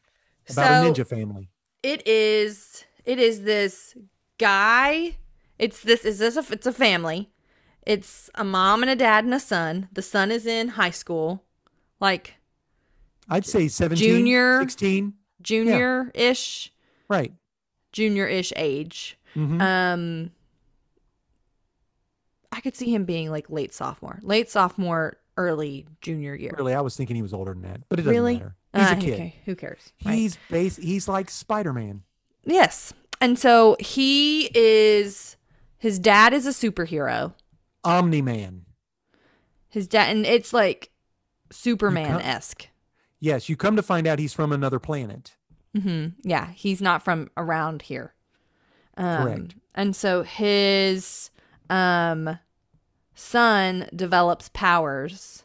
about a ninja family. It is this guy. It's a family. It's a mom and a dad and a son. The son is in high school, I'd say 17, 16, junior-ish, right? Junior-ish age. Mm-hmm. I could see him being late sophomore, early junior year. Really, I was thinking he was older than that, but it doesn't matter. He's a kid. Okay. Who cares? He's he's like Spider-Man. Yes. And so his dad is a superhero. Omni-Man. His dad, and it's Superman-esque. Yes, you come to find out he's from another planet. Mm-hmm. Yeah, he's not from around here. Correct. And so his son develops powers.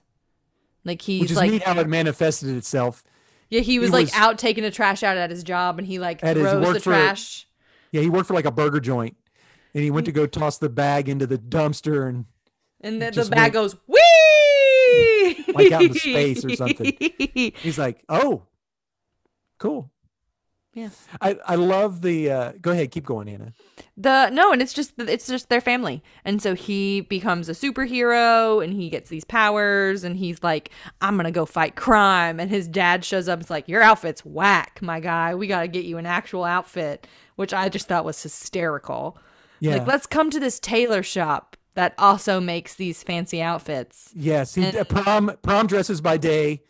Which is neat how it manifested itself. Yeah, he was out taking the trash out at his job, and he throws the trash. He worked for a burger joint, and he went to go toss the bag into the dumpster, and then the bag goes whee, out into space or something. He's like, oh, cool. Yeah, I love the. Go ahead, keep going, Anna. And it's just their family, and so he becomes a superhero, and he gets these powers, and he's like, I'm gonna go fight crime, and his dad shows up. It's like, your outfit's whack, my guy. We gotta get you an actual outfit, which I just thought was hysterical. Yeah, let's come to this tailor shop that also makes these fancy outfits. Yes, prom dresses by day.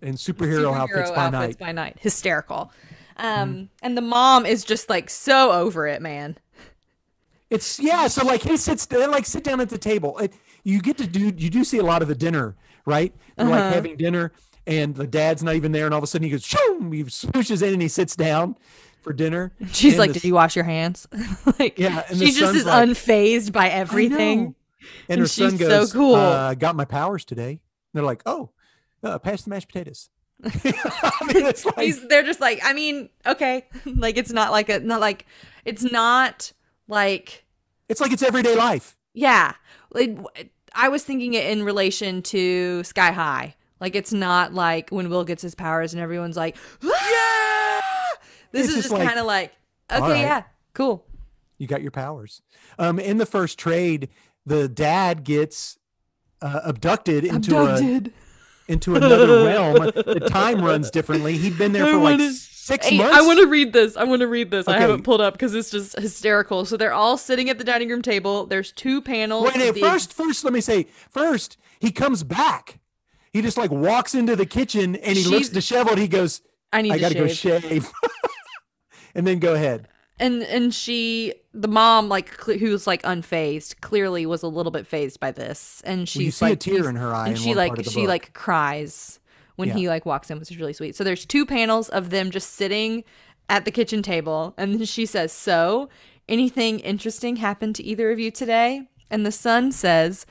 in superhero outfits by night. Hysterical. And the mom is just like so over it, man. So like they sit down at the table. You do see a lot of the dinner, right? They're like having dinner and the dad's not even there, and all of a sudden he goes, shoo, he swooshes in and he sits down for dinner. She's like, did you wash your hands? Like, yeah, and she just is like, unfazed by everything. And her son goes, so cool. I got my powers today. And they're like, oh, pass the mashed potatoes. I mean, it's like, they're just like, I mean, okay. Like, it's not like it's not like it's like it's everyday life. Yeah. I was thinking it in relation to Sky High. Like, it's not like when Will gets his powers and everyone's like, yeah. This is just kind of like, okay, right. Yeah, cool. You got your powers. In the first trade, the dad gets abducted into another realm. The time runs differently. He'd been there for like 6 months. I want to read this. Okay. I have it pulled up because it's just hysterical. So they're all sitting at the dining room table. There's 2 panels. Wait, first, let me say, he comes back. He just like walks into the kitchen and he looks disheveled. He goes, I gotta go shave. And then go ahead. And the mom, like, who's like unfazed, clearly was a little bit fazed by this. And she's you see a tear in her eye. And she like cries when he like walks in, which is really sweet. So there's 2 panels of them just sitting at the kitchen table. And then she says, so anything interesting happened to either of you today? And the son says,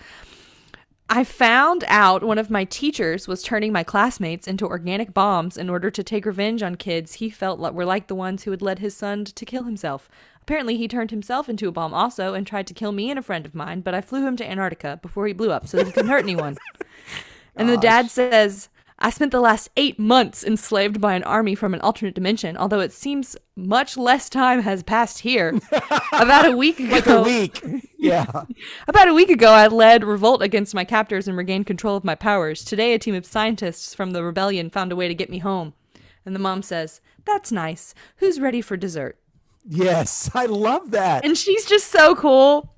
I found out one of my teachers was turning my classmates into organic bombs in order to take revenge on kids he felt were like the ones who had led his son to kill himself. Apparently, he turned himself into a bomb also and tried to kill me and a friend of mine, but I flew him to Antarctica before he blew up so that he couldn't hurt anyone. And the dad says, I spent the last 8 months enslaved by an army from an alternate dimension, although it seems much less time has passed here. About a week ago. Like a week. Yeah. About a week ago, I led revolt against my captors and regained control of my powers. Today, a team of scientists from the rebellion found a way to get me home. And the mom says, that's nice. Who's ready for dessert? Yes, I love that. And she's just so cool.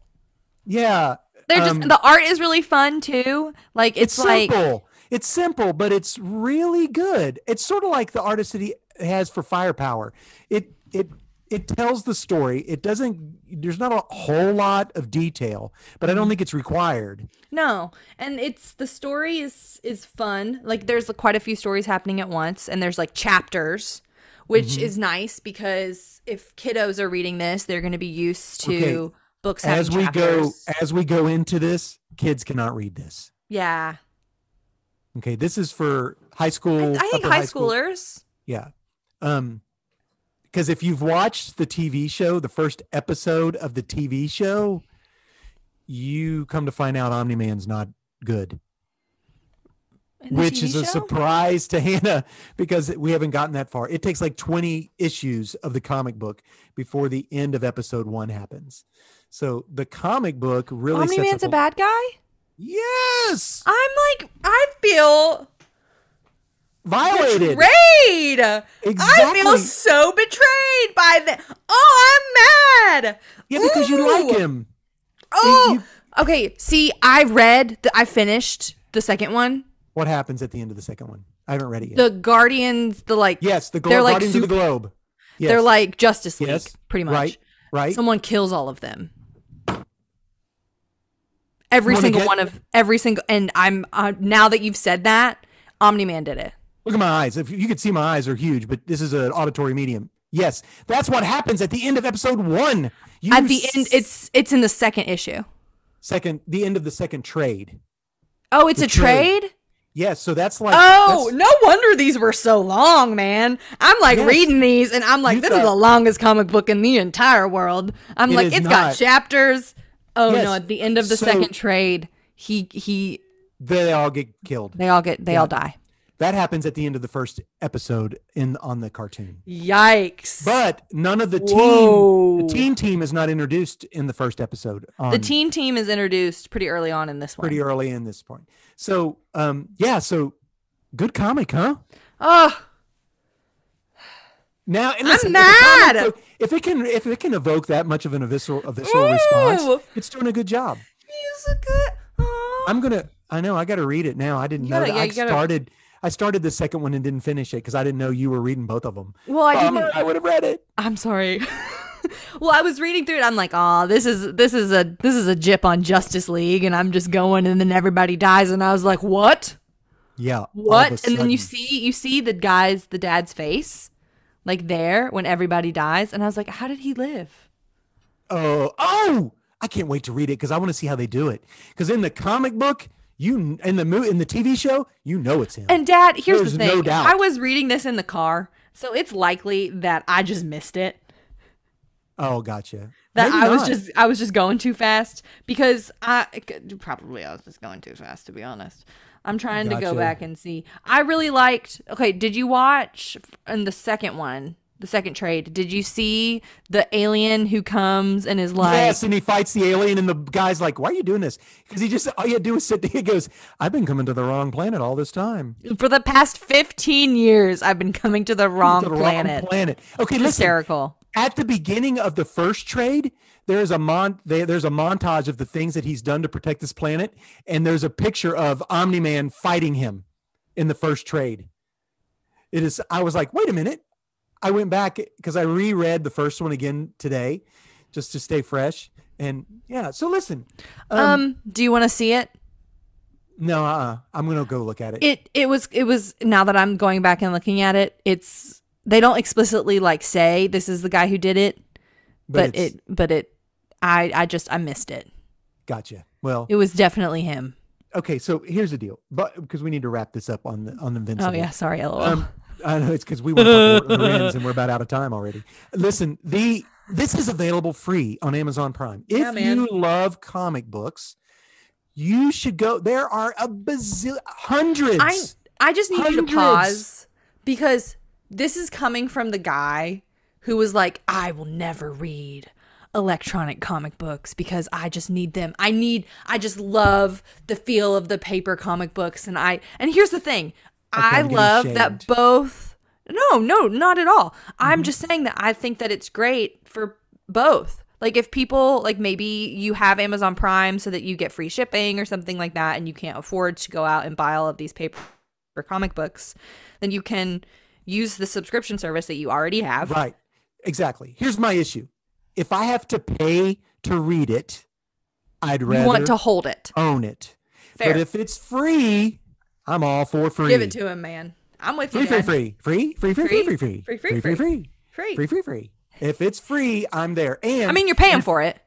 Yeah. The art is really fun, too. Like, it's like... simple. It's simple, but it's really good. It's sort of like the artist that he has for Firepower. It tells the story. There's not a whole lot of detail, but I don't think it's required. No. And the story is fun. Like, there's quite a few stories happening at once, and there's like chapters, which is nice because if kiddos are reading this, they're going to be used to books having chapters. As we go into this, kids cannot read this. Yeah. Okay, this is for high school. I think high schoolers. Yeah. Because if you've watched the TV show, the first episode of the TV show, you come to find out Omni-Man's not good. Which is a surprise to Hannah because we haven't gotten that far. It takes like 20 issues of the comic book before the end of episode 1 happens. So the comic book really Omni-Man's a bad guy? Yes. I feel violated. Betrayed. Exactly. I feel so betrayed by them. Oh, I'm mad. Yeah, because you like him. Oh, okay. See, I finished the second one. What happens at the end of the second one? I haven't read it yet. The Guardians, yes, the Guardians of the Globe. Yes. They're like Justice League, pretty much. Right. Someone kills all of them. Every single, and I'm now that you've said that, Omni-Man did it. Look at my eyes. If you could see, my eyes are huge, but this is an auditory medium. Yes, that's what happens at the end of episode 1. At the end, it's in the second issue. The end of the second trade. Oh, it's a trade? Yes, so that's like... Oh, no wonder these were so long, man. I'm like reading these, and I'm like, this is the longest comic book in the entire world. I'm like, it's got chapters... Oh no! At the end of the second trade, they all get killed. They all die. That happens at the end of the first episode on the cartoon. Yikes! But none of the team is not introduced in the first episode. The team is introduced pretty early on in this one. Pretty early in this point. So so good comic, huh? Oh. Now, and listen, I'm mad. If it can evoke that much of a visceral response, it's doing a good job. He's a good. I know I gotta read it now. I didn't know that. I started the second one and didn't finish it because I didn't know you were reading both of them. Well, I didn't. I would have read it. I'm sorry. Well, I was reading through it. I'm like, oh, this is a jip on Justice League, and I'm just going, and then everybody dies, and I was like, what? Yeah. What? And then you see the dad's face, like there when everybody dies, and I was like, how did he live? Oh! I can't wait to read it because I want to see how they do it. Because in the comic book, in the TV show, it's him. And Dad, here's the thing. No doubt. I was reading this in the car, so it's likely that I just missed it. Oh, gotcha. That I was just going too fast because I was just going too fast, to be honest. I'm trying to go back and see. I really liked. Okay, did you watch in the second one? The second trade, did you see the alien who comes and is like... Yes, and he fights the alien, and the guy's like, why are you doing this? Because all you do is sit there. He goes, I've been coming to the wrong planet all this time. For the past 15 years, I've been coming to the wrong planet. Okay, listen. Hysterical. At the beginning of the first trade, there's a montage of the things that he's done to protect this planet, and there's a picture of Omni-Man fighting him in the first trade. I was like, wait a minute. I went back because I reread the first one again today just to stay fresh. And yeah, so listen. Do you want to see it? No, I'm going to go look at it. It was now that I'm going back and looking at it, they don't explicitly like say this is the guy who did it, but I missed it. Gotcha. Well, it was definitely him. Okay, so here's the deal. But because we need to wrap this up on Invincible. Oh yeah, sorry, LOL. I know it's because we want to talk Lord of the Rings and we're about out of time already. Listen, this is available free on Amazon Prime. If you love comic books, you should go. There are hundreds. I just need you to pause because this is coming from the guy who was like, I will never read electronic comic books because I just need them. I just love the feel of the paper comic books. And here's the thing. Okay, I love that both. No, not at all. Mm-hmm. I'm just saying that I think that it's great for both. Like if people, like maybe you have Amazon Prime so that you get free shipping or something like that and you can't afford to go out and buy all of these paper comic books, then you can use the subscription service that you already have. Right. Exactly. Here's my issue. If I have to pay to read it, I'd rather want to hold it. Own it. Fair. But if it's free, I'm all for free. Give it to him, man. I'm with you. Free. If it's free, I'm there. And I mean, you're paying for it.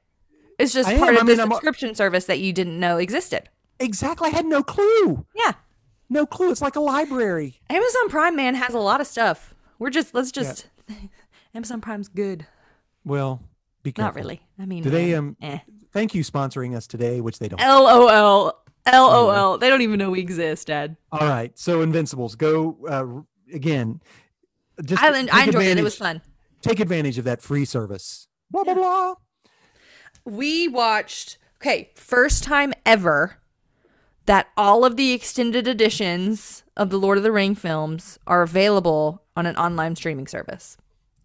It's just part of the subscription service that you didn't know existed. Exactly. I had no clue. Yeah. No clue. It's like a library. Amazon Prime, man, has a lot of stuff. Amazon Prime's good. Well, be careful. Not really. I mean, do they? Thank you sponsoring us today, which they don't. LOL. LOL. They don't even know we exist, Dad. All right. So Invincibles, go again. I enjoyed it. It was fun. Take advantage of that free service. Blah, blah, blah. We watched, first time ever that all of the extended editions of the Lord of the Ring films are available on an online streaming service.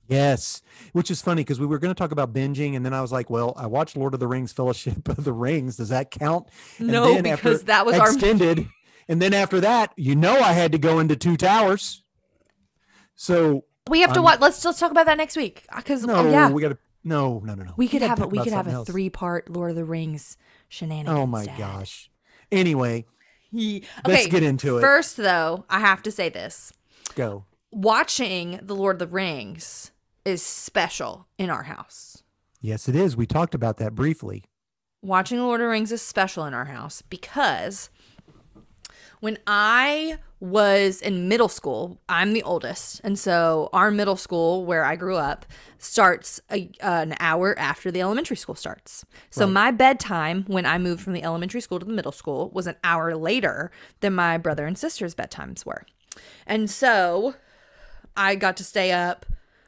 Yes, which is funny because we were going to talk about binging, and then I was like, well, I watched Lord of the Rings Fellowship of the Rings. Does that count? And no, because that was extended. And then after that, I had to go into Two Towers. So we have to watch. Let's talk about that next week. Because we got to. No. We could have a 3-part Lord of the Rings shenanigans. Oh my gosh. Anyway, let's get into it. First, though, I have to say this. Go. Watching the Lord of the Rings is special in our house. Yes, it is. We talked about that briefly. Watching the Lord of the Rings is special in our house because when I was in middle school, I'm the oldest. And so our middle school, where I grew up, starts an hour after the elementary school starts. So my bedtime when I moved from the elementary school to the middle school was an hour later than my brother and sister's bedtimes were. And so I got to stay up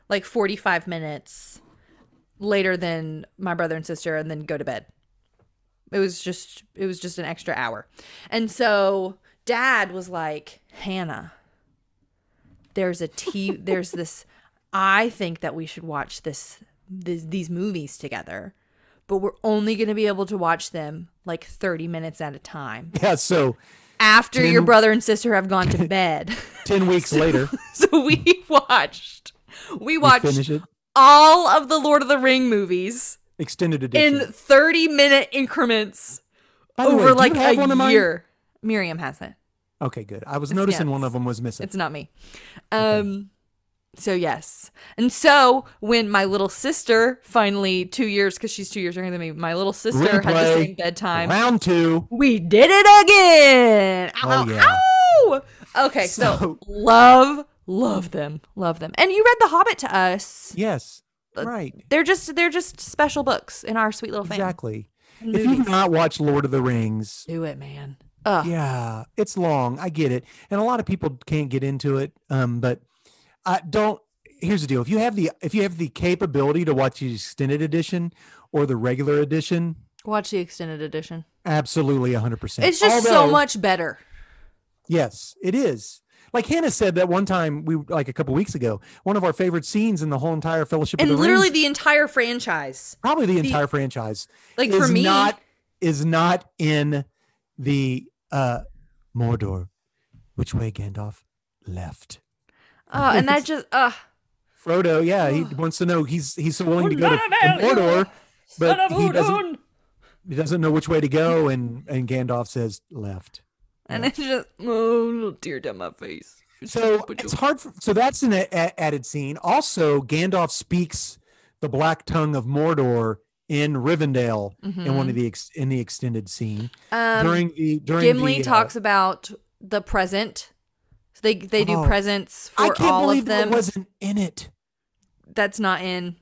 like 45 minutes later than my brother and sister and then go to bed. It was just an extra hour. And so Dad was like, Hannah, there's this, I think that we should watch these movies together, but we're only going to be able to watch them like 30 minutes at a time. Yeah, so after your brother and sister have gone to bed. 10 weeks later. So we watched all of the Lord of the Ring movies. Extended edition. In 30-minute increments over like a year. Miriam has it. Okay, good. I was noticing one of them was missing. It's not me. Okay. So yes. And so when my little sister finally 2 years, because she's 2 years younger than me, my little sister had the same bedtime. Round 2. We did it again. Oh, yeah. Ow! Okay, so love them. And you read The Hobbit to us. Yes. Right. They're just special books in our sweet little family. Exactly. If you've not watched Lord of the Rings, do it, man. Yeah, it's long. I get it. And a lot of people can't get into it. But here's the deal. If you have the capability to watch the extended edition or the regular edition, watch the extended edition. Absolutely 100%. It's just so much better. Yes, it is. Like Hannah said that one time, a couple weeks ago, one of our favorite scenes in the whole entire Fellowship of the Rings. And literally the entire franchise. Probably the entire franchise. Like for me. Is not in the Mordor. Which way, Gandalf? Left. And that just Frodo, yeah, he wants to know. He's so willing to go to Mordor, but he doesn't know which way to go, and Gandalf says left. And it's just little tear down my face. So it's hard. So that's an added scene. Also, Gandalf speaks the black tongue of Mordor in Rivendell in one of the extended scene. During Gimli talks about the present. So they do presents for all of them. I can't believe that wasn't in it. That's not in.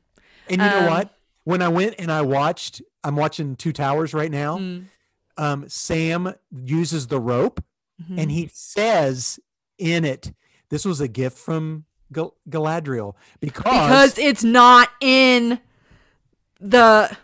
And you know what? When I went and I'm watching Two Towers right now. Sam uses the rope, and he says in it, "This was a gift from Galadriel because it's not in the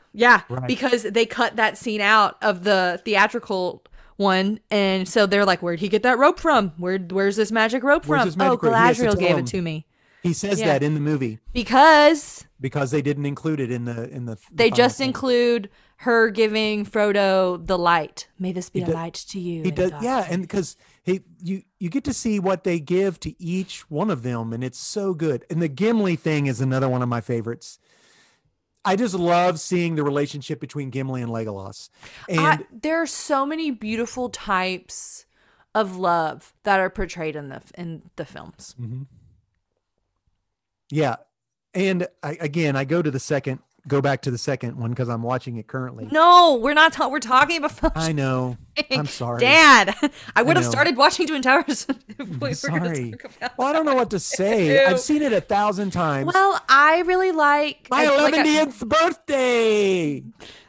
because they cut that scene out of the theatrical one, and so they're like, "Where'd he get that rope from? Where's this magic rope from? Galadriel gave it to me." He says that in the movie because they didn't include it in the. They just include her giving Frodo the light. May this be a light to you. He does, yeah, and because you get to see what they give to each one of them, and it's so good. And the Gimli thing is another one of my favorites. I just love seeing the relationship between Gimli and Legolas. And there are so many beautiful types of love that are portrayed in the films. Mm-hmm. Yeah, and I go back to the second one because I'm watching it currently. No, we're not. We're talking about. I know. I'm sorry, Dad. I would have started watching Twin Towers. Sorry. Well, I don't know what to say. I've seen it 1,000 times. Well, I really like my 11th birthday.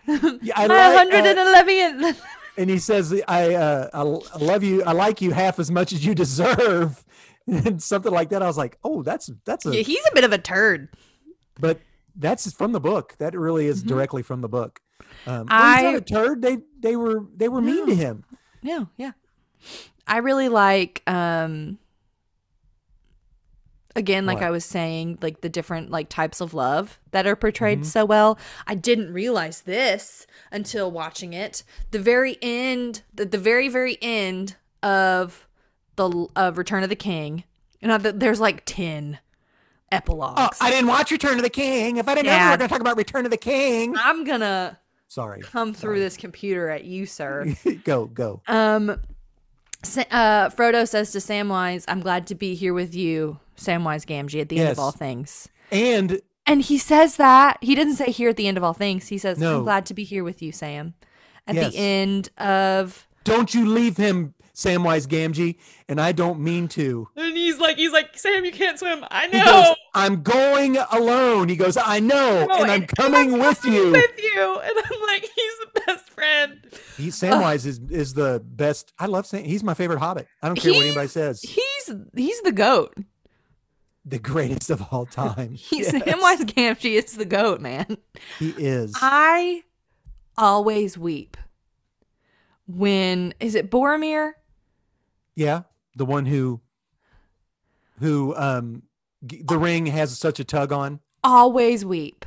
My 111th. And he says, "I love you. I like you half as much as you deserve." And something like that. I was like, "Oh, that's a." Yeah, he's a bit of a turd. But that's from the book. That really is directly from the book. He's not a turd. They were mean to him. Yeah. I really like again, like I was saying, like the different like types of love that are portrayed so well. I didn't realize this until watching it. The very end, the very, very end of Return of the King. And there's like 10 epilogues. Oh, I didn't watch Return of the King. If I didn't know we were going to talk about Return of the King, I'm gonna come through this computer at you, sir. Go. Frodo says to Samwise, "I'm glad to be here with you, Samwise Gamgee, at the end of all things." And he says that he didn't say here at the end of all things. He says, "I'm glad to be here with you, Sam," at the end of. Don't you leave him, Samwise Gamgee, and I don't mean to. And he's like, Sam, you can't swim. I know. He goes, I'm going alone. He goes, I know, and I'm coming with you. And I'm like, he's the best friend. Samwise is the best. I love Sam. He's my favorite Hobbit. I don't care what anybody says. He's the GOAT. The greatest of all time. Samwise Gamgee is the GOAT, man. He is. I always weep is it Boromir? Yeah, the one who the ring has such a tug on. Always weep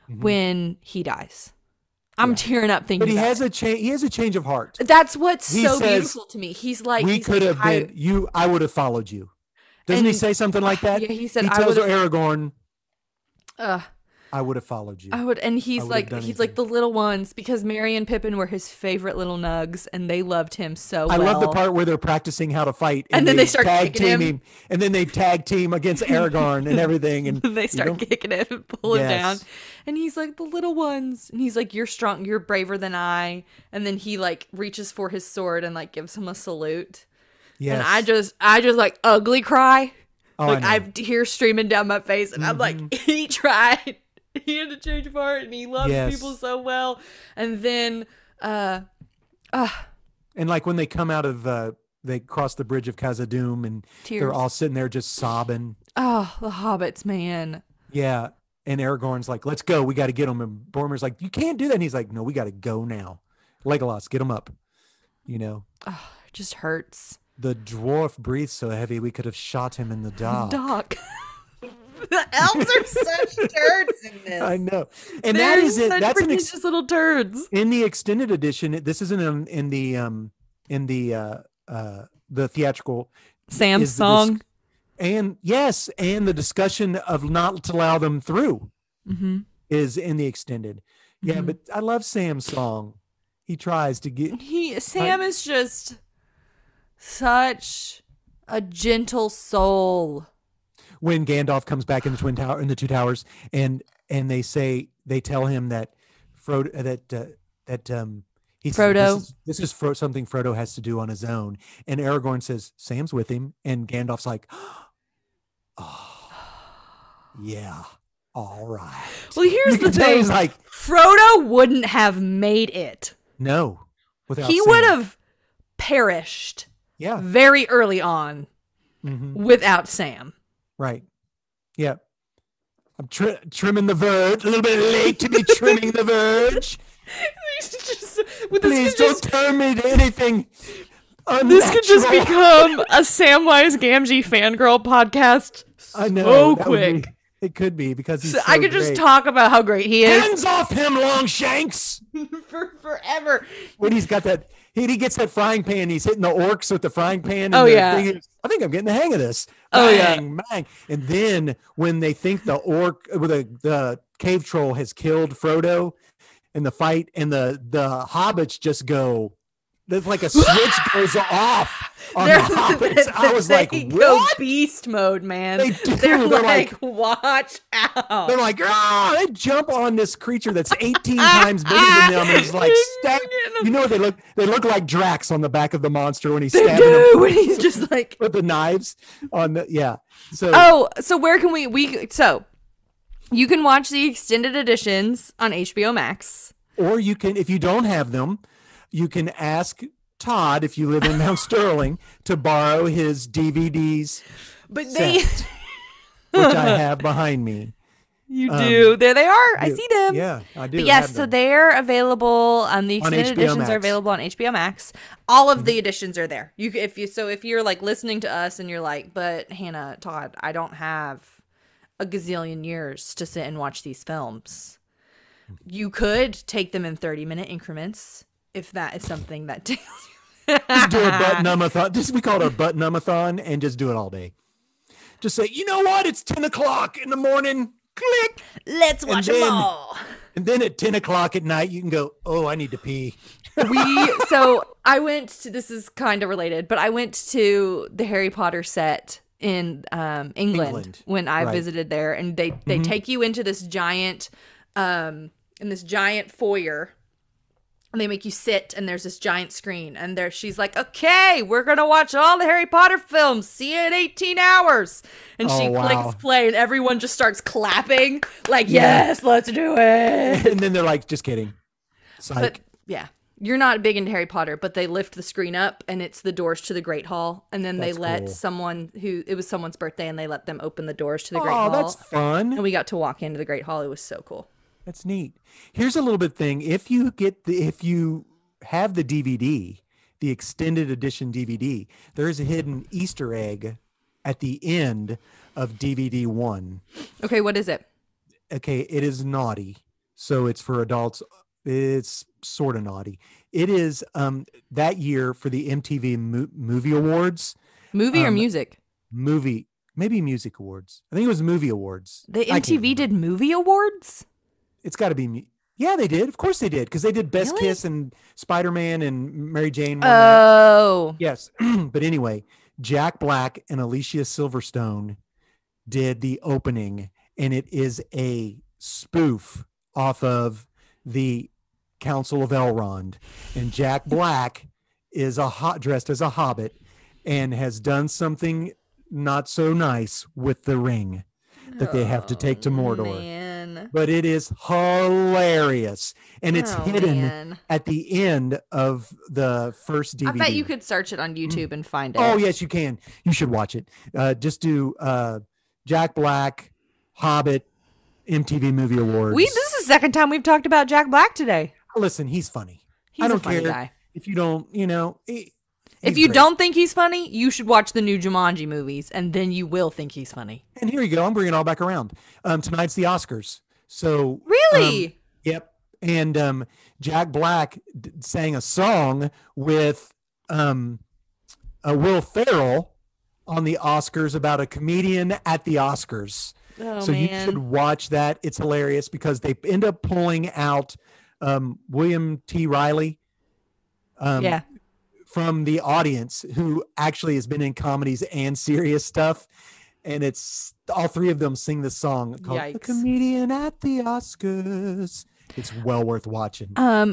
when he dies. I'm tearing up thinking. But he has a change of heart. That's what's so beautiful to me. He's like, we could have been you. I would have followed you. Doesn't he say something like that? Yeah, he said. He tells Aragorn, I would have followed you. I would, and he's like the little ones, because Merry and Pippin were his favorite little nugs, and they loved him so well. I love the part where they're practicing how to fight, and then they start kicking him, and then they tag team against Aragorn and everything, and they start kicking him and pull him down, and he's like, the little ones, and he's like, you're strong, you're braver than I, and then he like reaches for his sword and like gives him a salute. Yes. And I just like ugly cry. Oh, like I have tears streaming down my face, and I'm like, he tried. He had a change of heart, and he loves people so well. And then, and like when they come out of, they cross the bridge of Khazad-dûm, and they're all sitting there just sobbing. Oh, the hobbits, man. Yeah. And Aragorn's like, let's go. We got to get them. And Boromir's like, you can't do that. And he's like, no, we got to go now. Legolas, get him up. You know? Oh, it just hurts. The dwarf breathes so heavy we could have shot him in the dark. The elves are such turds in this. I know, and that is it. That's just little turds. In the extended edition, this isn't in the theatrical. Sam's song, and the discussion of not to allow them through is in the extended. Yeah, but I love Sam's song. He tries to get. Sam is just such a gentle soul. When Gandalf comes back in the Two Towers, and they tell him that Frodo this is something Frodo has to do on his own, and Aragorn says Sam's with him, and Gandalf's like, oh yeah, all right. Well, here's the thing: like, Frodo wouldn't have made it. No, without he would have perished. Yeah, very early on, without Sam. Right. Yeah. I'm trimming the verge. A little bit late to be trimming the verge. Please don't turn me to anything unnatural. This could just become a Samwise Gamgee fangirl podcast. I know. So quick. It could be, because he's so I could just talk about how great he is. Hands off him, Longshanks! For forever. When he's got that, he gets that frying pan. He's hitting the orcs with the frying pan. And I think I'm getting the hang of this. Bang, bang. And then when they think the the cave troll has killed Frodo in the fight, and the hobbits just go, there's like a switch goes off on the hobbits. I was like, what? Go beast mode, man. They do. They're like, watch out. They're like, they jump on this creature that's 18 times bigger than them, and it's like, stab. You know what they look? They look like Drax on the back of the monster when he's stabbing him. When he's just like with the knives on the So where can so you can watch the extended editions on HBO Max, or you can, if you don't have them, you can ask Todd, if you live in Mount Sterling, to borrow his DVDs. But which I have behind me. You do. There they are. I see them. Yeah, I do. But yes, so they're available. The extended editions are available on HBO Max. All of the editions are there. If you're like listening to us and you're like, but Hannah, Todd, I don't have a gazillion years to sit and watch these films. You could take them in 30-minute increments, if that is something that just do a butt-numb-a-thon. We call it a butt-numb-a-thon, and just do it all day. Just say, you know what? It's 10 o'clock in the morning. Click. Let's watch them all. And then at 10 o'clock at night, you can go, oh, I need to pee. I went to, this is kind of related, but I went to the Harry Potter set in England when I visited there, and they take you into this giant foyer. And they make you sit, and there's this giant screen, and she's like, okay, we're going to watch all the Harry Potter films. See you in 18 hours. And she clicks play, and everyone just starts clapping like, yes, let's do it. And then they're like, just kidding. Psych. But yeah, you're not big into Harry Potter, but they lift the screen up, and it's the doors to the Great Hall. And then they let someone's birthday, and they let them open the doors to the Great Hall. Oh, that's fun. And we got to walk into the Great Hall. It was so cool. That's neat. Here's a little bit thing. If you have the DVD, the extended edition DVD, there is a hidden Easter egg at the end of DVD 1. Okay, what is it? Okay, it is naughty, so it's for adults It's sort of naughty. It is that year for the MTV Movie Awards. Movie or music? Movie, maybe music awards. I think it was movie awards. The MTV did movie awards? It's got to be. Yeah, they did. Of course they did, because they did Best Really? Kiss and Spider-Man and Mary Jane. Oh. Yes. But anyway, Jack Black and Alicia Silverstone did the opening, and it is a spoof off of the Council of Elrond. And Jack Black is dressed as a hobbit and has done something not so nice with the ring that they have to take to Mordor. Man. But it is hilarious, and it's hidden at the end of the first DVD. I bet you could search it on YouTube and find it. Oh yes, you can. You should watch it. Just do Jack Black, Hobbit, MTV Movie Awards. This is the second time we've talked about Jack Black today. Listen, he's funny. He's I don't a funny care guy. if you don't. If you don't think he's funny, you should watch the new Jumanji movies, and then you will think he's funny. And here you go. I'm bringing it all back around. Tonight's the Oscars. So really, yep. And Jack Black sang a song with Will Ferrell on the Oscars about a comedian at the Oscars. Oh, so you should watch that. It's hilarious because they end up pulling out William T. Riley. From the audience, who actually has been in comedies and serious stuff. And it's all three of them sing this song called The Comedian at the Oscars. It's well worth watching.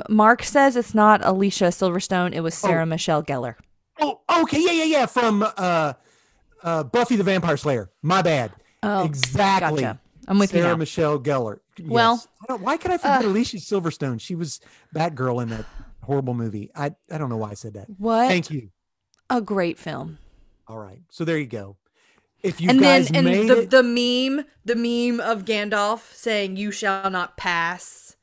Mark says it's not Alicia Silverstone. It was Sarah Michelle Gellar. Oh, okay. Yeah. From Buffy the Vampire Slayer. My bad. Oh, exactly. Gotcha. I'm with Sarah you now. Michelle Gellar. Yes. Well, why could I forget Alicia Silverstone? She was Batgirl in that horrible movie. I don't know why I said that. What? Thank you. A great film. All right. So there you go. If you the meme of Gandalf saying "You shall not pass"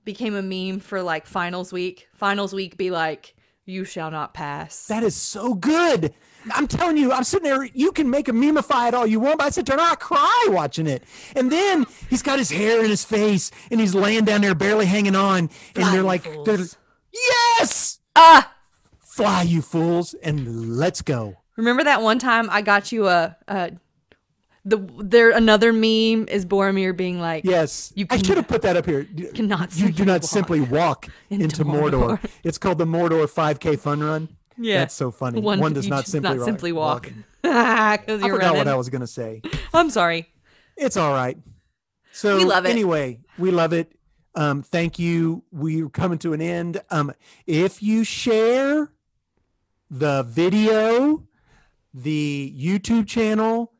became a meme for like finals week. Finals week be like "You shall not pass." That is so good. I'm telling you, I'm sitting there. You can make a memeify it all you want, but I sit there and I cry watching it. And then he's got his hair in his face, and he's laying down there barely hanging on, and they're like, "Yes, fly, you fools, and let's go." Remember that one time I got you another meme is Boromir being like, "Yes, I should have put that up here. You do not simply walk into Mordor. It's called the Mordor 5K Fun Run." Yeah, that's so funny. One does not simply walk. I forgot what I was gonna say. I'm sorry. It's all right. So we love it. Anyway, we love it. Thank you. We're coming to an end. If you share the video, the YouTube channel,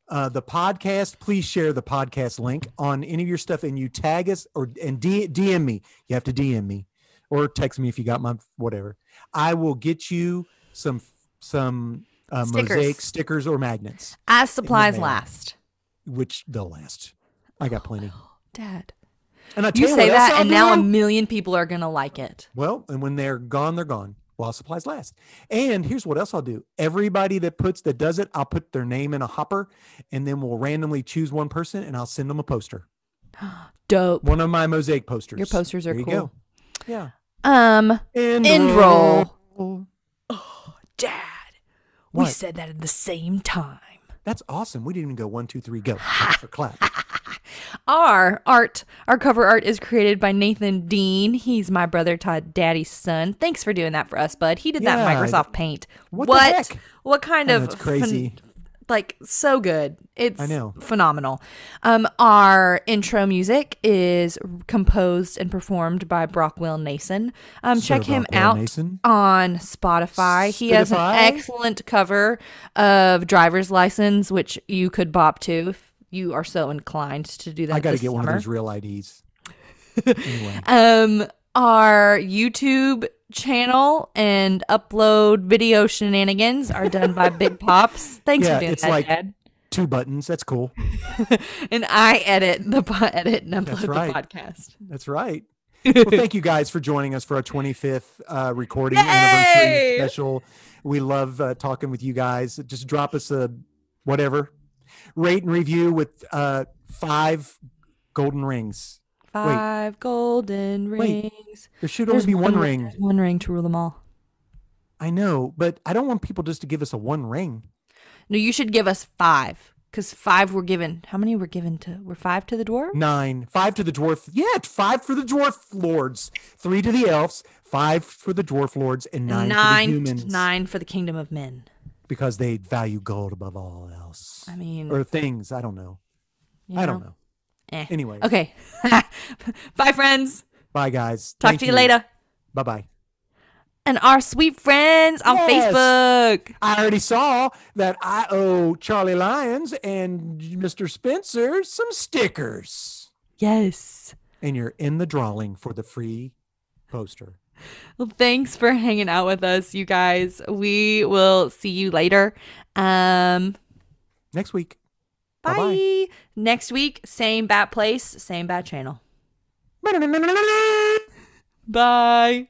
the podcast, please share the podcast link on any of your stuff, and you tag us and DM me. You have to DM me or text me if you got my whatever. I will get you some mosaic stickers or magnets as supplies last. Which they'll last. I got plenty. Dad. And you say that, and now 1 million people are gonna like it. Well, and when they're gone, they're gone. While supplies last. And here's what else I'll do. Everybody that does it, I'll put their name in a hopper, and then we'll randomly choose one person, and I'll send them a poster. Dope. One of my mosaic posters. Your posters are cool. Go. Yeah. End roll. Oh, Dad. We said that at the same time. That's awesome. We didn't even go 1, 2, 3, go. Or clap. Our cover art is created by Nathan Dean. He's my brother Todd Daddy's son. Thanks for doing that for us, bud. He did that in Microsoft Paint. What the heck? What kind of that's crazy. So good. It's I know. Phenomenal. Our intro music is composed and performed by Brockwell Nason. Check him out on Spotify. He has an excellent cover of Driver's License, which you could bop to if you are so inclined to do that. I got to get one of those real IDs. Anyway. Our YouTube channel and upload video shenanigans are done by Big Pops. Thanks for doing that, like Dad. 2 buttons. That's cool. And I edit and upload the podcast. That's right. Well, thank you guys for joining us for our 25th recording anniversary special. We love talking with you guys. Just drop us a whatever. Rate and review with 5 golden rings. 5 golden rings. There should only be one ring. There's one ring to rule them all. I know, but I don't want people just to give us a one ring. No, you should give us 5. Because 5 were given. How many were given to? Were 5 to the dwarf? 9. 5 to the dwarf. Yeah, 5 for the dwarf lords. 3 to the elves. 5 for the dwarf lords, and 9 for the humans. 9 for the kingdom of men. Because they value gold above all else. I mean, or things. I don't know. I don't know. Anyway. Okay. Bye, friends. Bye, guys. Talk to you later. Bye-bye. And our sweet friends on Facebook. I already saw that I owe Charlie Lyons and Mr. Spencer some stickers. Yes. And you're in the drawing for the free poster. Well, thanks for hanging out with us, you guys. We will see you later. Next week. Bye. Bye-bye. Next week, same bat place, same bat channel. Bye.